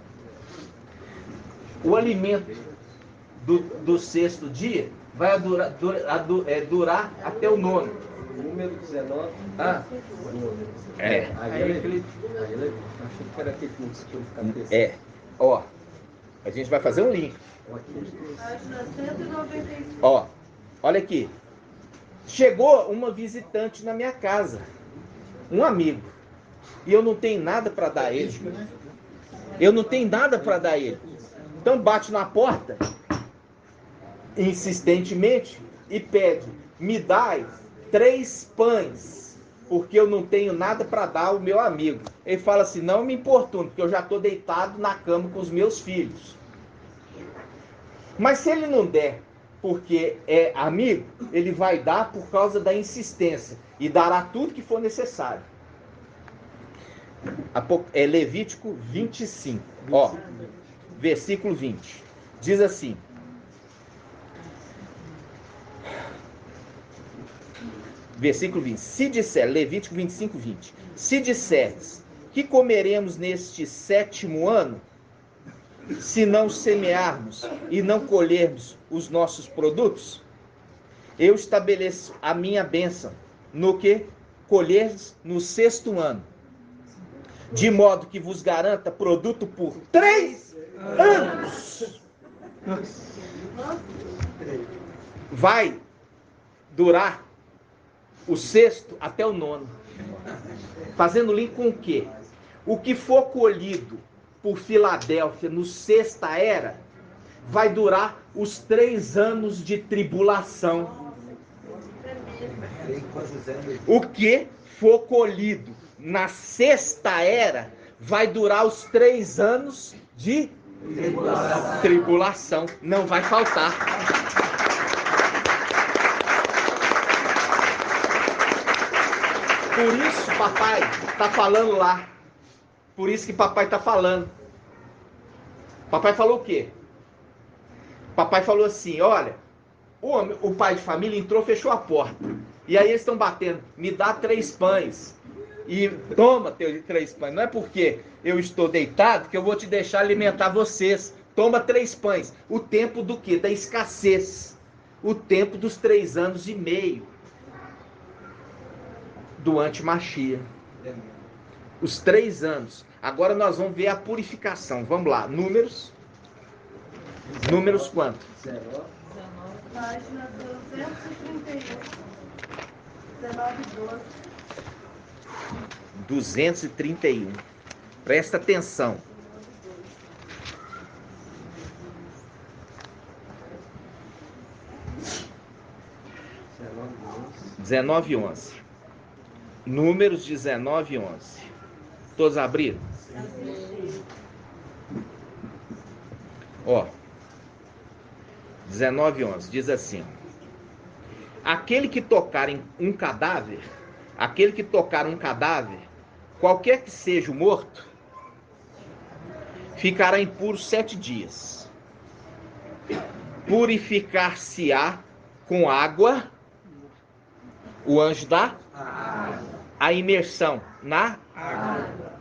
O alimento do sexto dia vai durar até o nono. Número 19. É. Aí ele achei que era aquele que não se purificar terceiro. A gente vai fazer um link. Acho que 195. Olha aqui. Chegou uma visitante na minha casa, um amigo, e eu não tenho nada para dar a ele. Então bate na porta, insistentemente, e pede, me dai 3 pães, porque eu não tenho nada para dar ao meu amigo. Ele fala assim, não me importuno, porque eu já estou deitado na cama com os meus filhos. Mas se ele não der, porque é amigo, ele vai dar por causa da insistência, e dará tudo que for necessário. É Levítico 25, versículo 20. Diz assim, versículo 20, se disser, Levítico 25, 20, se disseres que comeremos neste 7º ano, se não semearmos e não colhermos os nossos produtos, eu estabeleço a minha bênção no que colheres no 6º ano, de modo que vos garanta produto por 3 anos. Vai durar o 6º até o 9º. Fazendo link com o quê? O que for colhido por Filadélfia no 6ª era, vai durar os 3 anos de tribulação. O que for colhido na 6ª era, vai durar os 3 anos de tribulação. Não vai faltar. Por isso, papai está falando lá. Por isso que papai está falando. Papai falou o quê? Papai falou assim, olha, o pai de família entrou, fechou a porta. E aí eles estão batendo, me dá 3 pães. E toma teu 3 pães. Não é porque eu estou deitado que eu vou te deixar alimentar vocês. Toma 3 pães. O tempo do quê? Da escassez. O tempo dos 3 anos e meio do anti-Machia. Os 3 anos. Agora nós vamos ver a purificação. Vamos lá. Números. Números quanto? 19. Página 231. 19:12. 231. Presta atenção. 19:11. Números 19:11. Todos abriram? Ó. 19:11 diz assim: aquele que tocar em um cadáver, qualquer que seja o morto, ficará impuro 7 dias. Purificar-se-á com água, o anjo dá a imersão na água,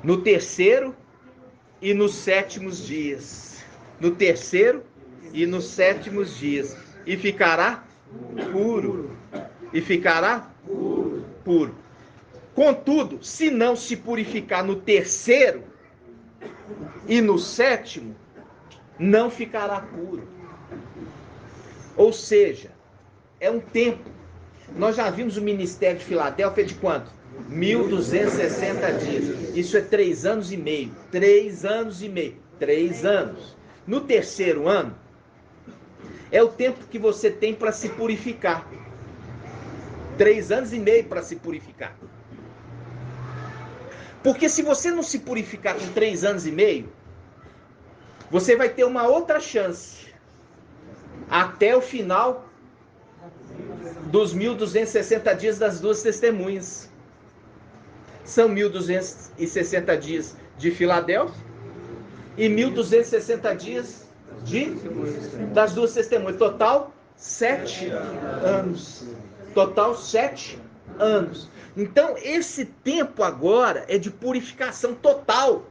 no terceiro e nos 7º dias. No terceiro e nos 7º dias. E ficará puro. E ficará puro. Contudo, se não se purificar no terceiro e no 7º, não ficará puro. Ou seja, é um tempo. Nós já vimos o ministério de Filadélfia de quanto? 1260 dias. Isso é 3 anos e meio. 3 anos e meio. 3 anos. No terceiro ano, é o tempo que você tem para se purificar. 3 anos e meio para se purificar. Porque se você não se purificar com 3 anos e meio, você vai ter uma outra chance. Até o final dos 1260 dias das 2 testemunhas. São 1260 dias de Filadélfia e 1260 dias das 2 testemunhas. Total 7 anos. Total 7 anos. Então, esse tempo agora é de purificação total.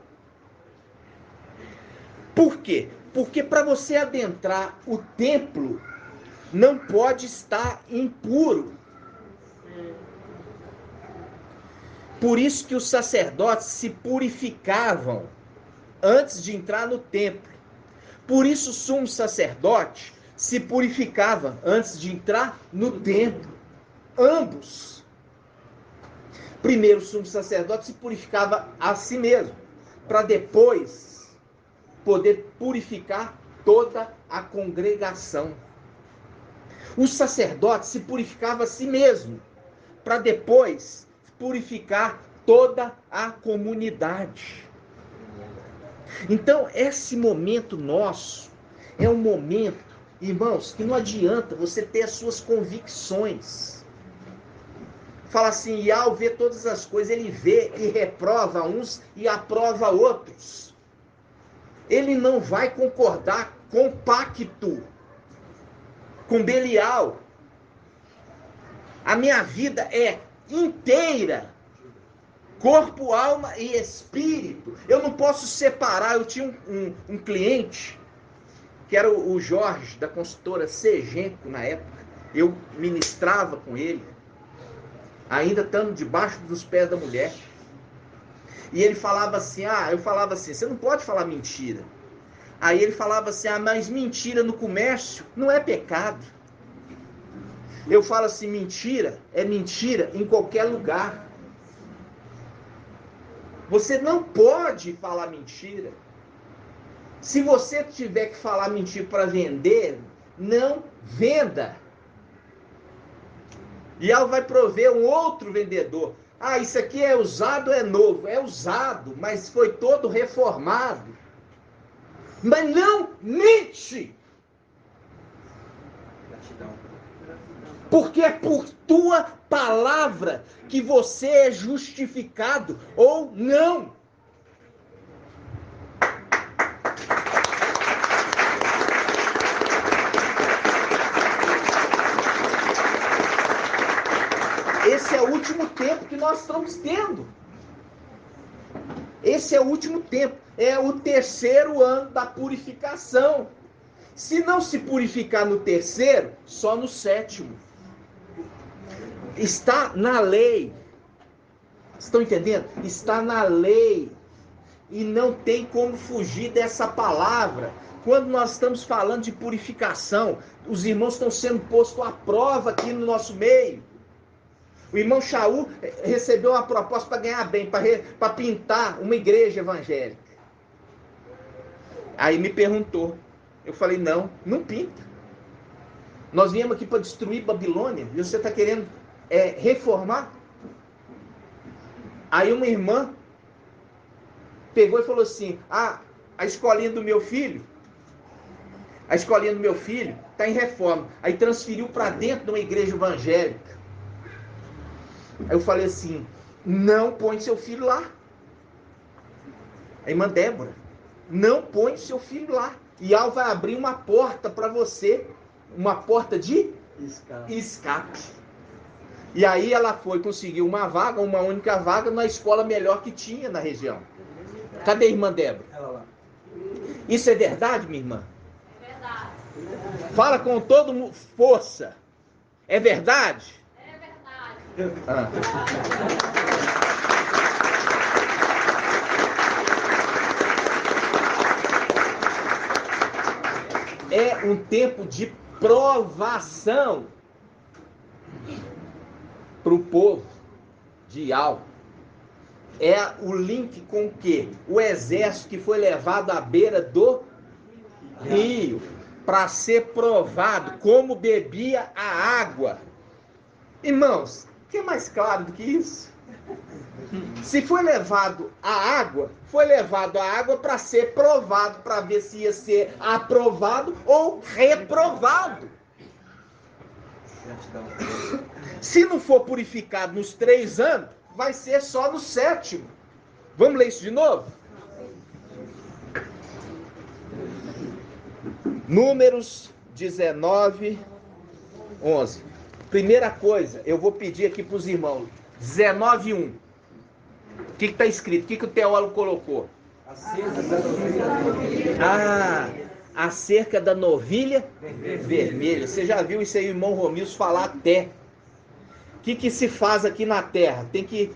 Por quê? Porque para você adentrar o templo, não pode estar impuro. Por isso que os sacerdotes se purificavam antes de entrar no templo. Por isso o sumo sacerdote se purificava antes de entrar no templo. Ambos. Primeiro o sumo sacerdote se purificava a si mesmo, para depois poder purificar toda a congregação. O sacerdote se purificava a si mesmo, para depois purificar toda a comunidade. Então, esse momento nosso é um momento, irmãos, que não adianta você ter as suas convicções. Fala assim, e ao ver todas as coisas, ele vê e reprova uns e aprova outros. Ele não vai concordar com pacto, com Belial. A minha vida é inteira, corpo, alma e espírito. Eu não posso separar. Eu tinha um cliente, que era o Jorge, da consultora Segenco na época. Eu ministrava com ele, ainda estando debaixo dos pés da mulher. E ele falava assim, eu falava assim, você não pode falar mentira. Aí ele falava assim, mas mentira no comércio não é pecado. Eu falo assim, mentira é mentira em qualquer lugar. Você não pode falar mentira. Se você tiver que falar mentira para vender, não venda. E ela vai prover um outro vendedor. Isso aqui é usado ou é novo? É usado, mas foi todo reformado. Mas não mente. Porque é por tua palavra que você é justificado ou não. último tempo que nós estamos tendo. Esse é o último tempo. É o terceiro ano da purificação. Se não se purificar no terceiro, só no sétimo. Está na lei. Estão entendendo? Está na lei. E não tem como fugir dessa palavra. Quando nós estamos falando de purificação, os irmãos estão sendo postos à prova aqui no nosso meio. O irmão Shaul recebeu uma proposta para ganhar bem, para pintar uma igreja evangélica. Aí me perguntou. Eu falei, não pinta. Nós viemos aqui para destruir Babilônia e você está querendo reformar? Aí uma irmã pegou e falou assim, a escolinha do meu filho está em reforma. Aí transferiu para dentro de uma igreja evangélica. Aí eu falei assim, não põe seu filho lá. A irmã Débora, não põe seu filho lá. E ela vai abrir uma porta para você, uma porta de escape. E aí ela conseguiu uma única vaga na escola melhor que tinha na região. Cadê a irmã Débora? Ela lá. Isso é verdade, minha irmã? É verdade. Fala com toda força. É verdade? É verdade. É um tempo de provação para o povo de Iau. É o link com o quê? O exército que foi levado à beira do rio para ser provado como bebia a água. Irmãos, o que é mais claro do que isso? Se foi levado a água, foi levado a água para ser provado, para ver se ia ser aprovado ou reprovado. Se não for purificado nos 3 anos, vai ser só no 7º. Vamos ler isso de novo? Números 19, 11. Primeira coisa, eu vou pedir aqui para os irmãos. 19, 1. O que está escrito? O que o teólogo colocou? Acerca da novilha vermelha. Você já viu isso aí, o irmão Romilson falar até. O que se faz aqui na terra? Tem que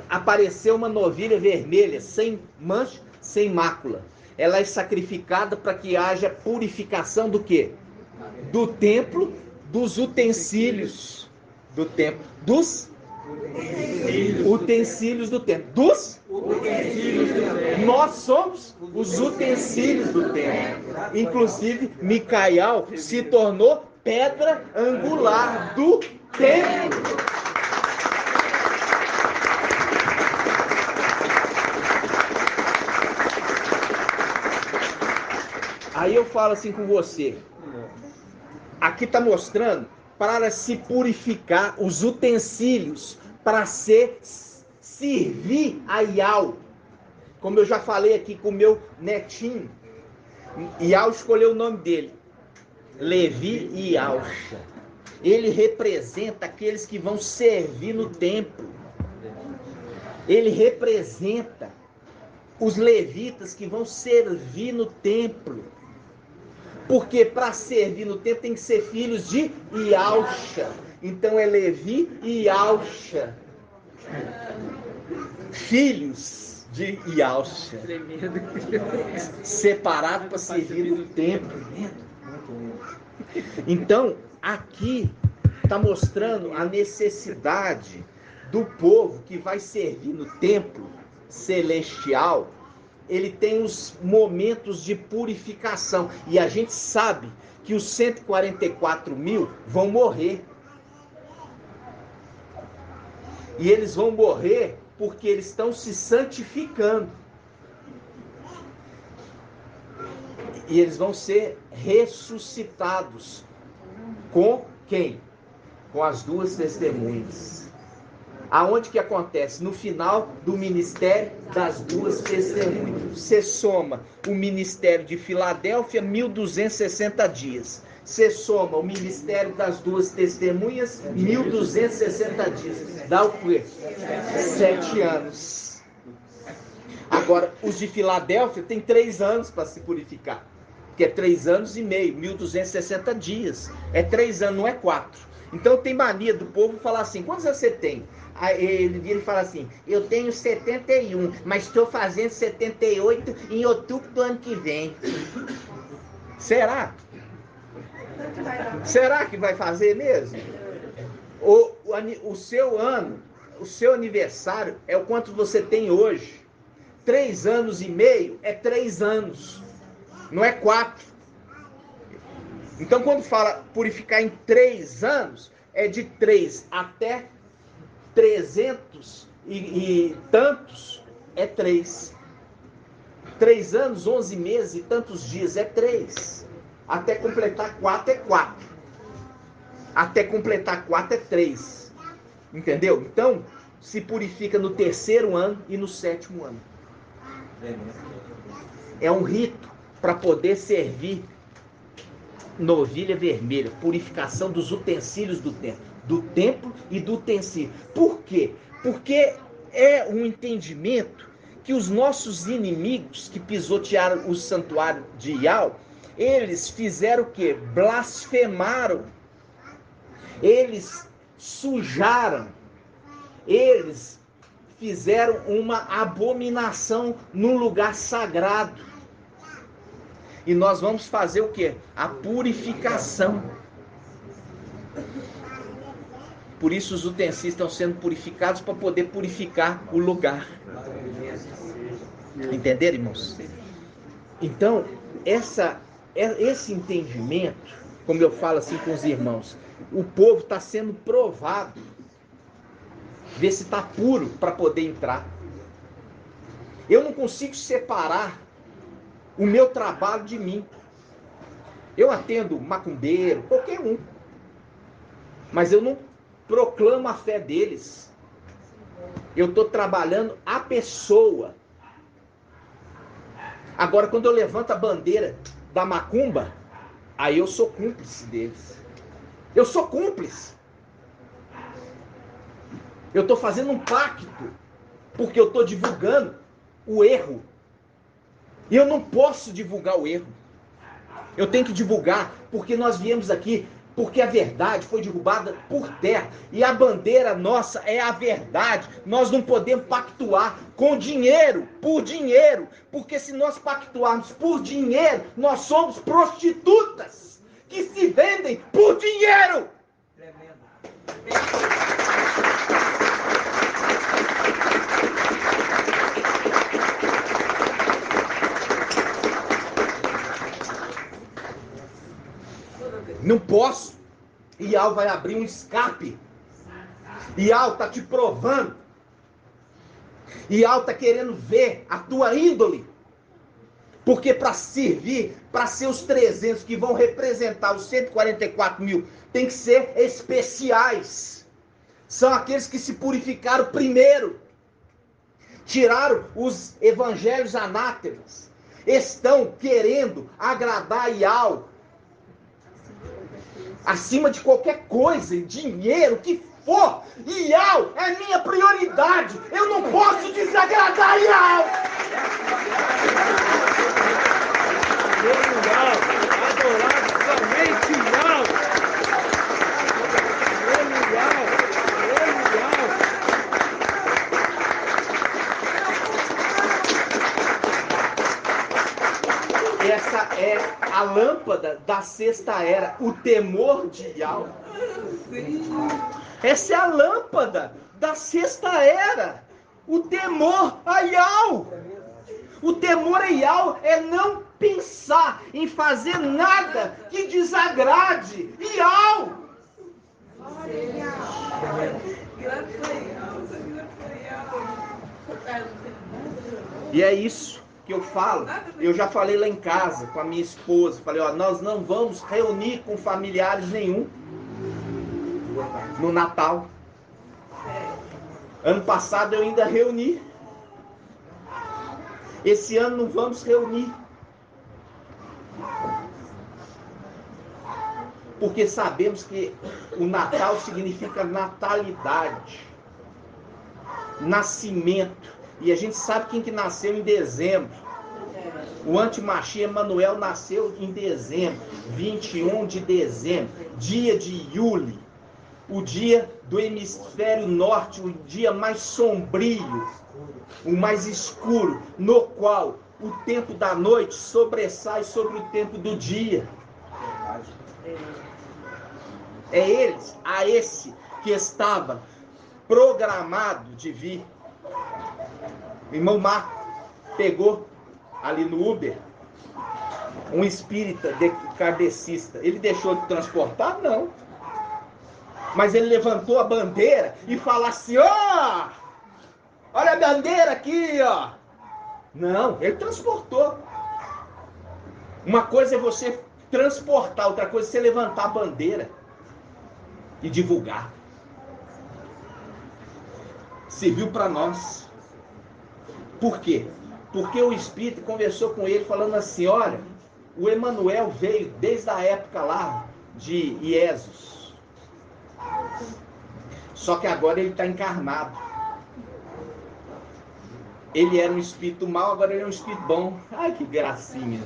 aparecer uma novilha vermelha, sem mancha, sem mácula. Ela é sacrificada para que haja purificação do quê? Do templo, dos utensílios do templo. Dos utensílios do templo. Nós somos os utensílios do templo. Inclusive, Micael se tornou pedra angular do templo. Aí eu falo assim com você. Aqui está mostrando para se purificar os utensílios, para servir a Iau. Como eu já falei aqui com o meu netinho, Iau escolheu o nome dele, Levi e Iauxa. Ele representa aqueles que vão servir no templo. Ele representa os levitas que vão servir no templo. Porque para servir no templo tem que ser filhos de Iauxa. Então é Levi e Iauxa. Filhos de Iauxa. Separados para servir no templo. Então, aqui está mostrando a necessidade do povo que vai servir no templo celestial. Ele tem os momentos de purificação. E a gente sabe que os 144 mil vão morrer. E eles vão morrer porque eles estão se santificando. E eles vão ser ressuscitados. Com quem? Com as 2 testemunhas. Aonde que acontece? No final do ministério das 2 testemunhas. Você soma o ministério de Filadélfia, 1260 dias. Você soma o ministério das duas testemunhas, 1260 dias. Dá o quê? 7 anos. Agora, os de Filadélfia tem 3 anos para se purificar. Que é 3 anos e meio, 1260 dias. É 3 anos, não é 4. Então tem mania do povo falar assim, quantos anos você tem? Aí ele vira e fala assim, eu tenho 71, mas estou fazendo 78 em outubro do ano que vem. Será? Será que vai fazer mesmo? O seu ano, o seu aniversário é o quanto você tem hoje. 3 anos e meio é 3 anos, não é 4. Então quando fala purificar em 3 anos, é de 3 até 300 e tantos, é 3. 3 anos, 11 meses e tantos dias, é 3. Até completar 4 é 4. Até completar 4 é 3. Entendeu? Então, se purifica no 3º ano e no 7º ano. É um rito para poder servir novilha vermelha, purificação dos utensílios do templo e do utensílio. Por quê? Porque é um entendimento que os nossos inimigos que pisotearam o santuário de Iau, eles fizeram o quê? Blasfemaram. Eles sujaram. Eles fizeram uma abominação num lugar sagrado. E nós vamos fazer o quê? A purificação. Por isso os utensílios estão sendo purificados para poder purificar o lugar. Entenderam, irmãos? Então, esse entendimento, como eu falo assim com os irmãos, o povo está sendo provado. Ver se está puro para poder entrar. Eu não consigo separar o meu trabalho de mim. Eu atendo macumbeiro, qualquer um. Mas eu não proclamo a fé deles. Eu estou trabalhando a pessoa. Agora, quando eu levanto a bandeira da macumba, aí eu sou cúmplice deles. Eu sou cúmplice. Eu estou fazendo um pacto, porque eu estou divulgando o erro. E eu não posso divulgar o erro. Eu tenho que divulgar, porque nós viemos aqui, porque a verdade foi derrubada por terra. E a bandeira nossa é a verdade. Nós não podemos pactuar com dinheiro, por dinheiro. Porque se nós pactuarmos por dinheiro, nós somos prostitutas que se vendem por dinheiro. Não posso. Iau vai abrir um escape. Iau está te provando. Iau está querendo ver a tua índole. Porque para servir, para ser os 300 que vão representar os 144 mil, tem que ser especiais. São aqueles que se purificaram primeiro. Tiraram os evangelhos anátemas. Estão querendo agradar Iau. Acima de qualquer coisa, dinheiro, o que for. Iau é minha prioridade. Eu não posso desagradar Iau. Adorado somente Iau. Essa é a lâmpada da sexta era, o temor de Iau. Essa é a lâmpada da sexta era, o temor a Iau. O temor a Iau é não pensar em fazer nada que desagrade Iau. E é isso que eu falo. Eu já falei lá em casa com a minha esposa, falei, ó, nós não vamos reunir com familiares nenhum no Natal. Ano passado eu ainda reuni. Esse ano não vamos reunir. Porque sabemos que o Natal significa natalidade, nascimento. E a gente sabe quem que nasceu em dezembro. O Antimachia Emanuel nasceu em dezembro, 21 de dezembro, dia de Yule, o dia do hemisfério norte, o dia mais sombrio, o mais escuro, no qual o tempo da noite sobressai sobre o tempo do dia. É a esse que estava programado de vir. O irmão Marco pegou ali no Uber um espírita kardecista. Ele deixou de transportar? Não. Mas ele levantou a bandeira e falou assim: ó, olha a bandeira aqui, ó. Não, ele transportou. Uma coisa é você transportar, outra coisa é você levantar a bandeira e divulgar. Serviu para nós. Por quê? Porque o Espírito conversou com ele falando assim: olha, o Emanuel veio desde a época lá de Iesus. Só que agora ele está encarnado. Ele era um espírito mau, agora ele é um espírito bom. Ai, que gracinha.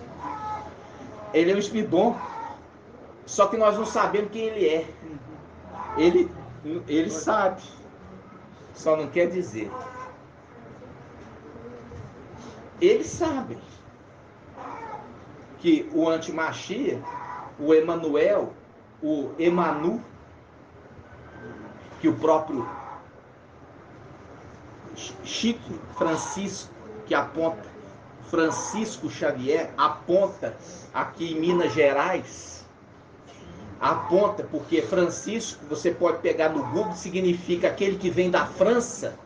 Ele é um espírito bom. Só que nós não sabemos quem ele é. Ele sabe. Só não quer dizer. Eles sabem que o Antimachia, o Emanuel, o Emanu, que o próprio Chico Francisco, que aponta, Francisco Xavier, aponta aqui em Minas Gerais, aponta porque Francisco, você pode pegar no Google, significa aquele que vem da França.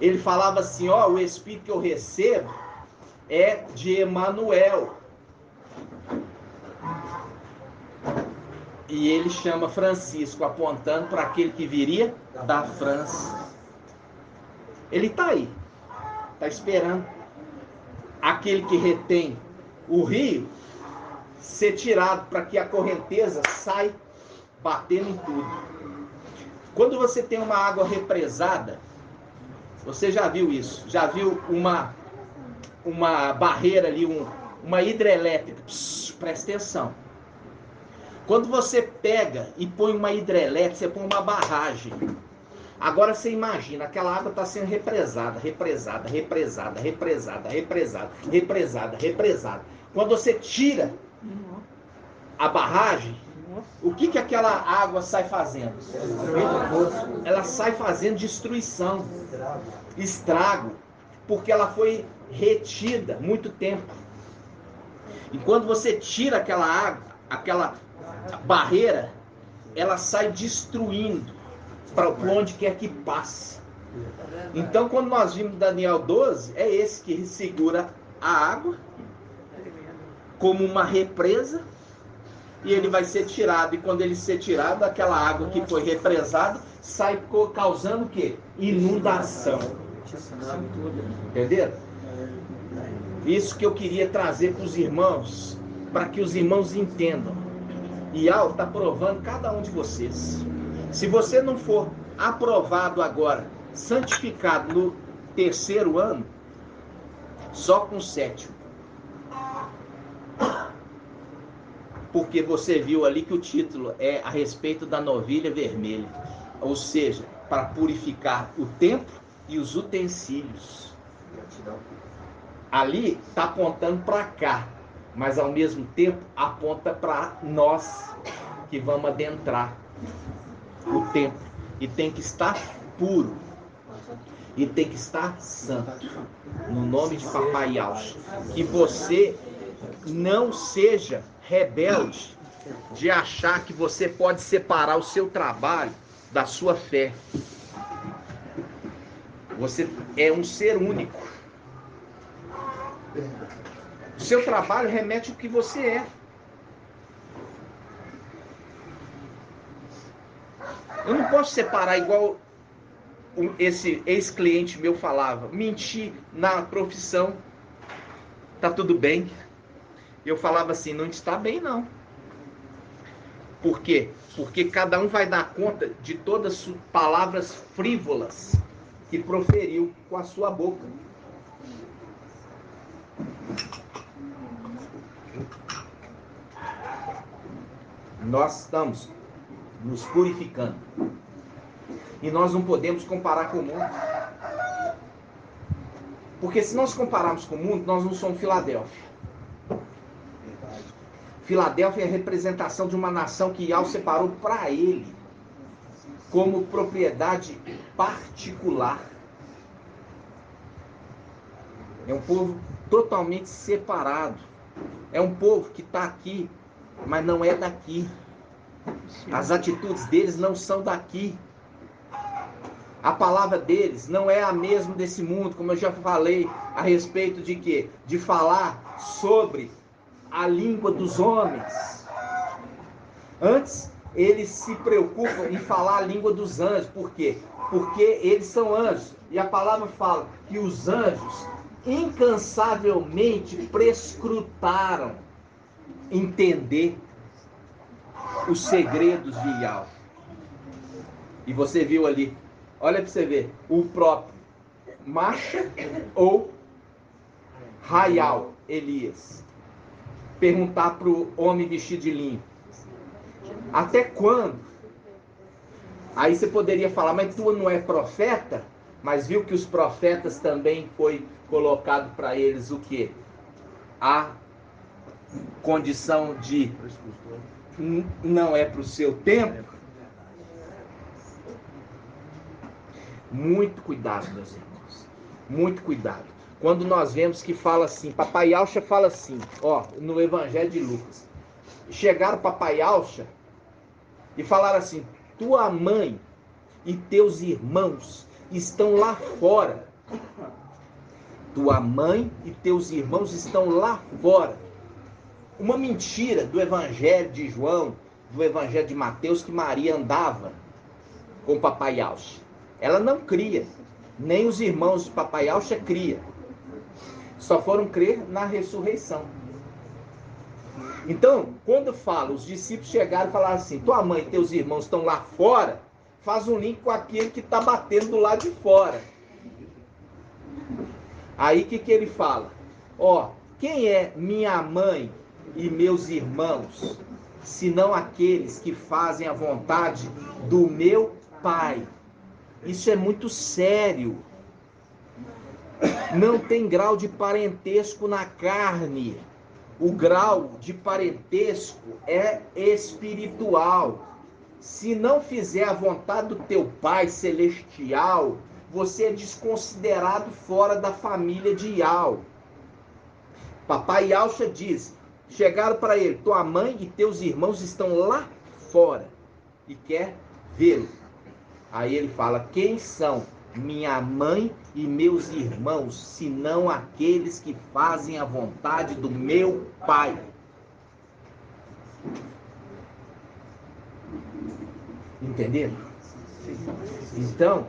Ele falava assim: ó, o Espírito que eu recebo é de Emanuel. E ele chama Francisco, apontando para aquele que viria da França. Ele está aí, está esperando aquele que retém o rio ser tirado para que a correnteza saia batendo em tudo. Quando você tem uma água represada, você já viu isso? Já viu uma barreira ali, uma hidrelétrica? Presta atenção. Quando você pega e põe uma hidrelétrica, você põe uma barragem. Agora você imagina, aquela água está sendo represada. Quando você tira a barragem, o que aquela água sai fazendo? Ela sai fazendo destruição, estrago, porque ela foi retida muito tempo. E quando você tira aquela água, aquela barreira, ela sai destruindo para onde quer que passe. Então, quando nós vimos Daniel 12, é esse que segura a água como uma represa, e ele vai ser tirado. E quando ele ser tirado, aquela água que foi represada sai causando o quê? Inundação. Entenderam? Isso que eu queria trazer para os irmãos, para que os irmãos entendam. E Al está provando cada um de vocês. Se você não for aprovado agora, santificado no 3º ano, só com o 7º. Porque você viu ali que o título é a respeito da novilha vermelha. Ou seja, para purificar o templo e os utensílios. Ali está apontando para cá, mas ao mesmo tempo aponta para nós que vamos adentrar o templo. E tem que estar puro. E tem que estar santo. No nome de Papai Yaush. Que você não seja rebelde de achar que você pode separar o seu trabalho da sua fé. Você é um ser único. O seu trabalho remete ao que você é. Eu não posso separar igual esse ex-cliente meu falava. Mentir na profissão. Tá tudo bem. Eu falava assim, não está bem não. Por quê? Porque cada um vai dar conta de todas as palavras frívolas que proferiu com a sua boca. Nós estamos nos purificando. E nós não podemos comparar com o mundo. Porque se nós compararmos com o mundo, nós não somos Filadélfia. Filadélfia é a representação de uma nação que Yahweh separou para ele, como propriedade particular. É um povo totalmente separado. É um povo que está aqui, mas não é daqui. As atitudes deles não são daqui. A palavra deles não é a mesma desse mundo, como eu já falei a respeito de quê? De falar sobre a língua dos homens. Antes, eles se preocupam em falar a língua dos anjos. Por quê? Porque eles são anjos. E a palavra fala que os anjos incansavelmente prescrutaram entender os segredos de Yahweh. E você viu ali, olha para você ver, o próprio Macha ou Raial Elias perguntar para o homem vestido de linho: até quando? Aí você poderia falar, mas tu não é profeta? Mas viu que os profetas também foi colocado para eles o quê? A condição de não é para o seu tempo. Muito cuidado, meus irmãos. Muito cuidado. Quando nós vemos que fala assim, Papai Alcha fala assim, ó, no Evangelho de Lucas. Chegaram Papai Alcha e falaram assim: tua mãe e teus irmãos estão lá fora. Tua mãe e teus irmãos estão lá fora. Uma mentira do Evangelho de João, do Evangelho de Mateus, que Maria andava com Papai Alcha. Ela não cria, nem os irmãos de Papai Alcha cria. Só foram crer na ressurreição. Então, quando fala, os discípulos chegaram e falaram assim: tua mãe e teus irmãos estão lá fora, faz um link com aquele que está batendo do lado de fora. Aí o que ele fala? Ó, quem é minha mãe e meus irmãos, senão aqueles que fazem a vontade do meu Pai? Isso é muito sério. Não tem grau de parentesco na carne. O grau de parentesco é espiritual. Se não fizer a vontade do teu Pai celestial, você é desconsiderado fora da família de Yahweh. Papai Alcha diz, chegaram para ele: tua mãe e teus irmãos estão lá fora e quer vê-lo. Aí ele fala: quem são minha mãe e meus irmãos, senão aqueles que fazem a vontade do meu Pai? Entenderam? Então,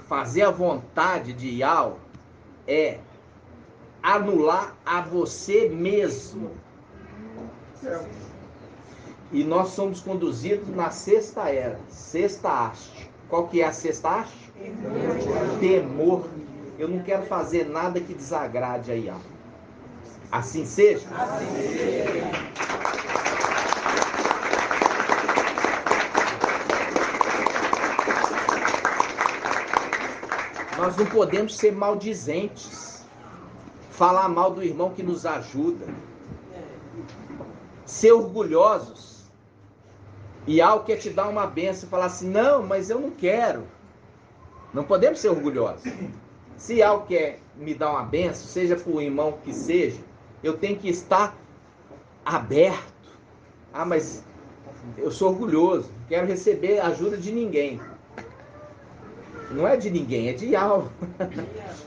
fazer a vontade de Yahweh é anular a você mesmo. E nós somos conduzidos na sexta era, sexta haste. Qual que é a sexta haste? Temor. Eu não quero fazer nada que desagrade a Yahweh. Assim seja? Assim seja. Nós não podemos ser maldizentes, falar mal do irmão que nos ajuda, ser orgulhosos. E algo quer te dar uma benção e falar assim: não, mas eu não quero. Não podemos ser orgulhosos. Se algo quer me dar uma benção, seja para o irmão que seja, eu tenho que estar aberto. Ah, mas eu sou orgulhoso, não quero receber ajuda de ninguém. Não é de ninguém, é de Yahweh.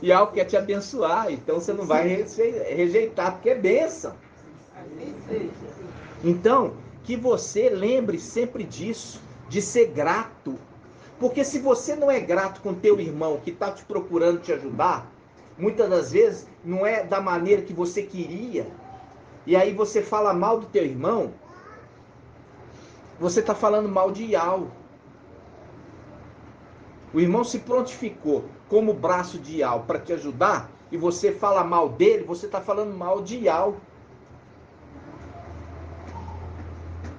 Yahweh quer te abençoar, então você não vai rejeitar, porque é bênção. Então, que você lembre sempre disso, de ser grato. Porque se você não é grato com teu irmão que está te procurando te ajudar, muitas das vezes não é da maneira que você queria, e aí você fala mal do teu irmão, você está falando mal de Yau. O irmão se prontificou como braço de Yau para te ajudar, e você fala mal dele, você está falando mal de Yau.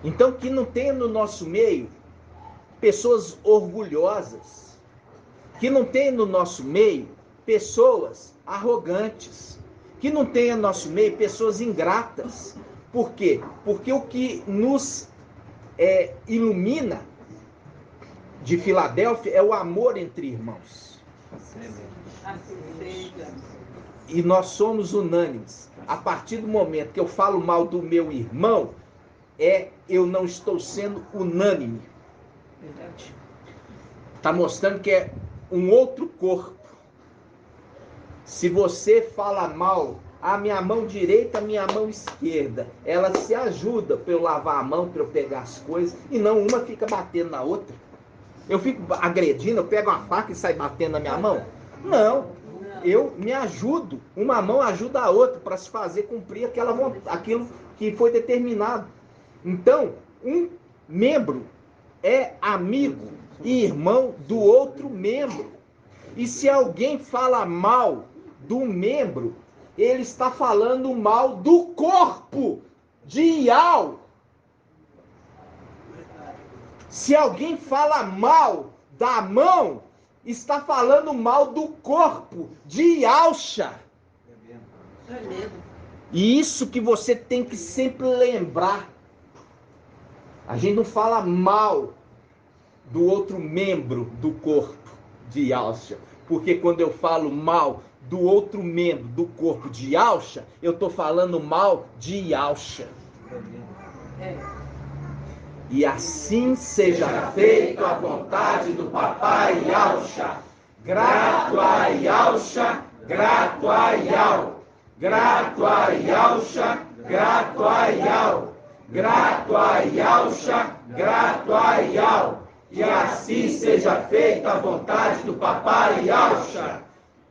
Então, que não tenha no nosso meio pessoas orgulhosas, que não tenha no nosso meio pessoas arrogantes, que não tenha no nosso meio pessoas ingratas. Por quê? Porque o que nos ilumina de Filadélfia é o amor entre irmãos. E nós somos unânimes. A partir do momento que eu falo mal do meu irmão, eu não estou sendo unânime. Está mostrando que é um outro corpo. Se você fala mal, a minha mão direita, a minha mão esquerda, ela se ajuda para eu lavar a mão, para eu pegar as coisas, e não uma fica batendo na outra. Eu fico agredindo, eu pego uma faca e saio batendo na minha mão? Não. Eu me ajudo. Uma mão ajuda a outra para se fazer cumprir aquilo que foi determinado. Então, um membro é amigo e irmão do outro membro. E se alguém fala mal do membro, ele está falando mal do corpo de Yau. Se alguém fala mal da mão, está falando mal do corpo de Yalcha. E isso que você tem que sempre lembrar. A gente não fala mal do outro membro do corpo de Yalcha. Porque quando eu falo mal do outro membro do corpo de Yalcha, eu estou falando mal de Yalcha. E assim seja feito a vontade do papai Yalcha. Grato a Yalcha, grato a Yau. Grato a Yalcha, grato a Yau. Grato a Yalcha, grato a Yau. E assim seja feita a vontade do papai Yalcha.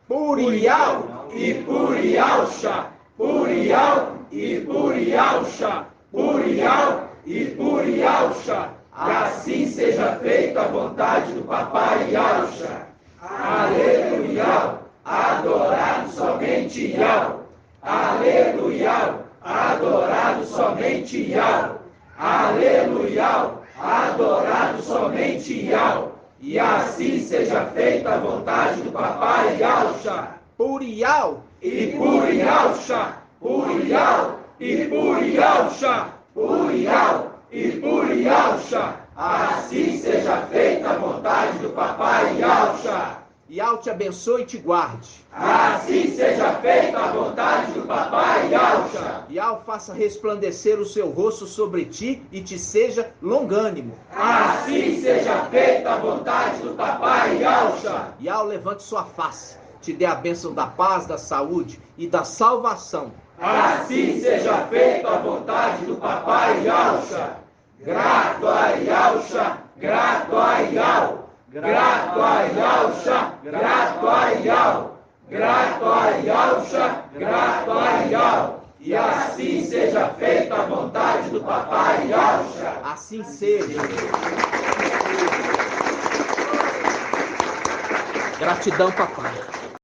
Por Yau e por Yalcha. Por Yau e por Yalcha. Por Yau e por Yalcha. E assim seja feita a vontade do papai Yalcha. Aleluia. Adorado somente Yau. Aleluia. Adorado somente Yau. Aleluia. Adorado somente Yau. E assim seja feita a vontade do papai Yalcha. Por Yau e por Yalcha. Por Yau e por Yalcha. Por Yau e por Yalcha. Assim seja feita a vontade do papai Yalcha. Yau te abençoe e te guarde. Assim seja feita a vontade do papai Yalcha. Yau faça resplandecer o seu rosto sobre ti e te seja longânimo. Assim seja feita a vontade do papai Yalcha. Yau levante sua face, te dê a bênção da paz, da saúde e da salvação. Assim seja feita a vontade do papai Yalcha. Grato a Yalcha, grato a Yau. Grato a Yalcha, grato a Yau. Grato a Yalcha, grato a Yau. E assim seja feita a vontade do papai Yalcha. Assim seja. Gratidão, papai.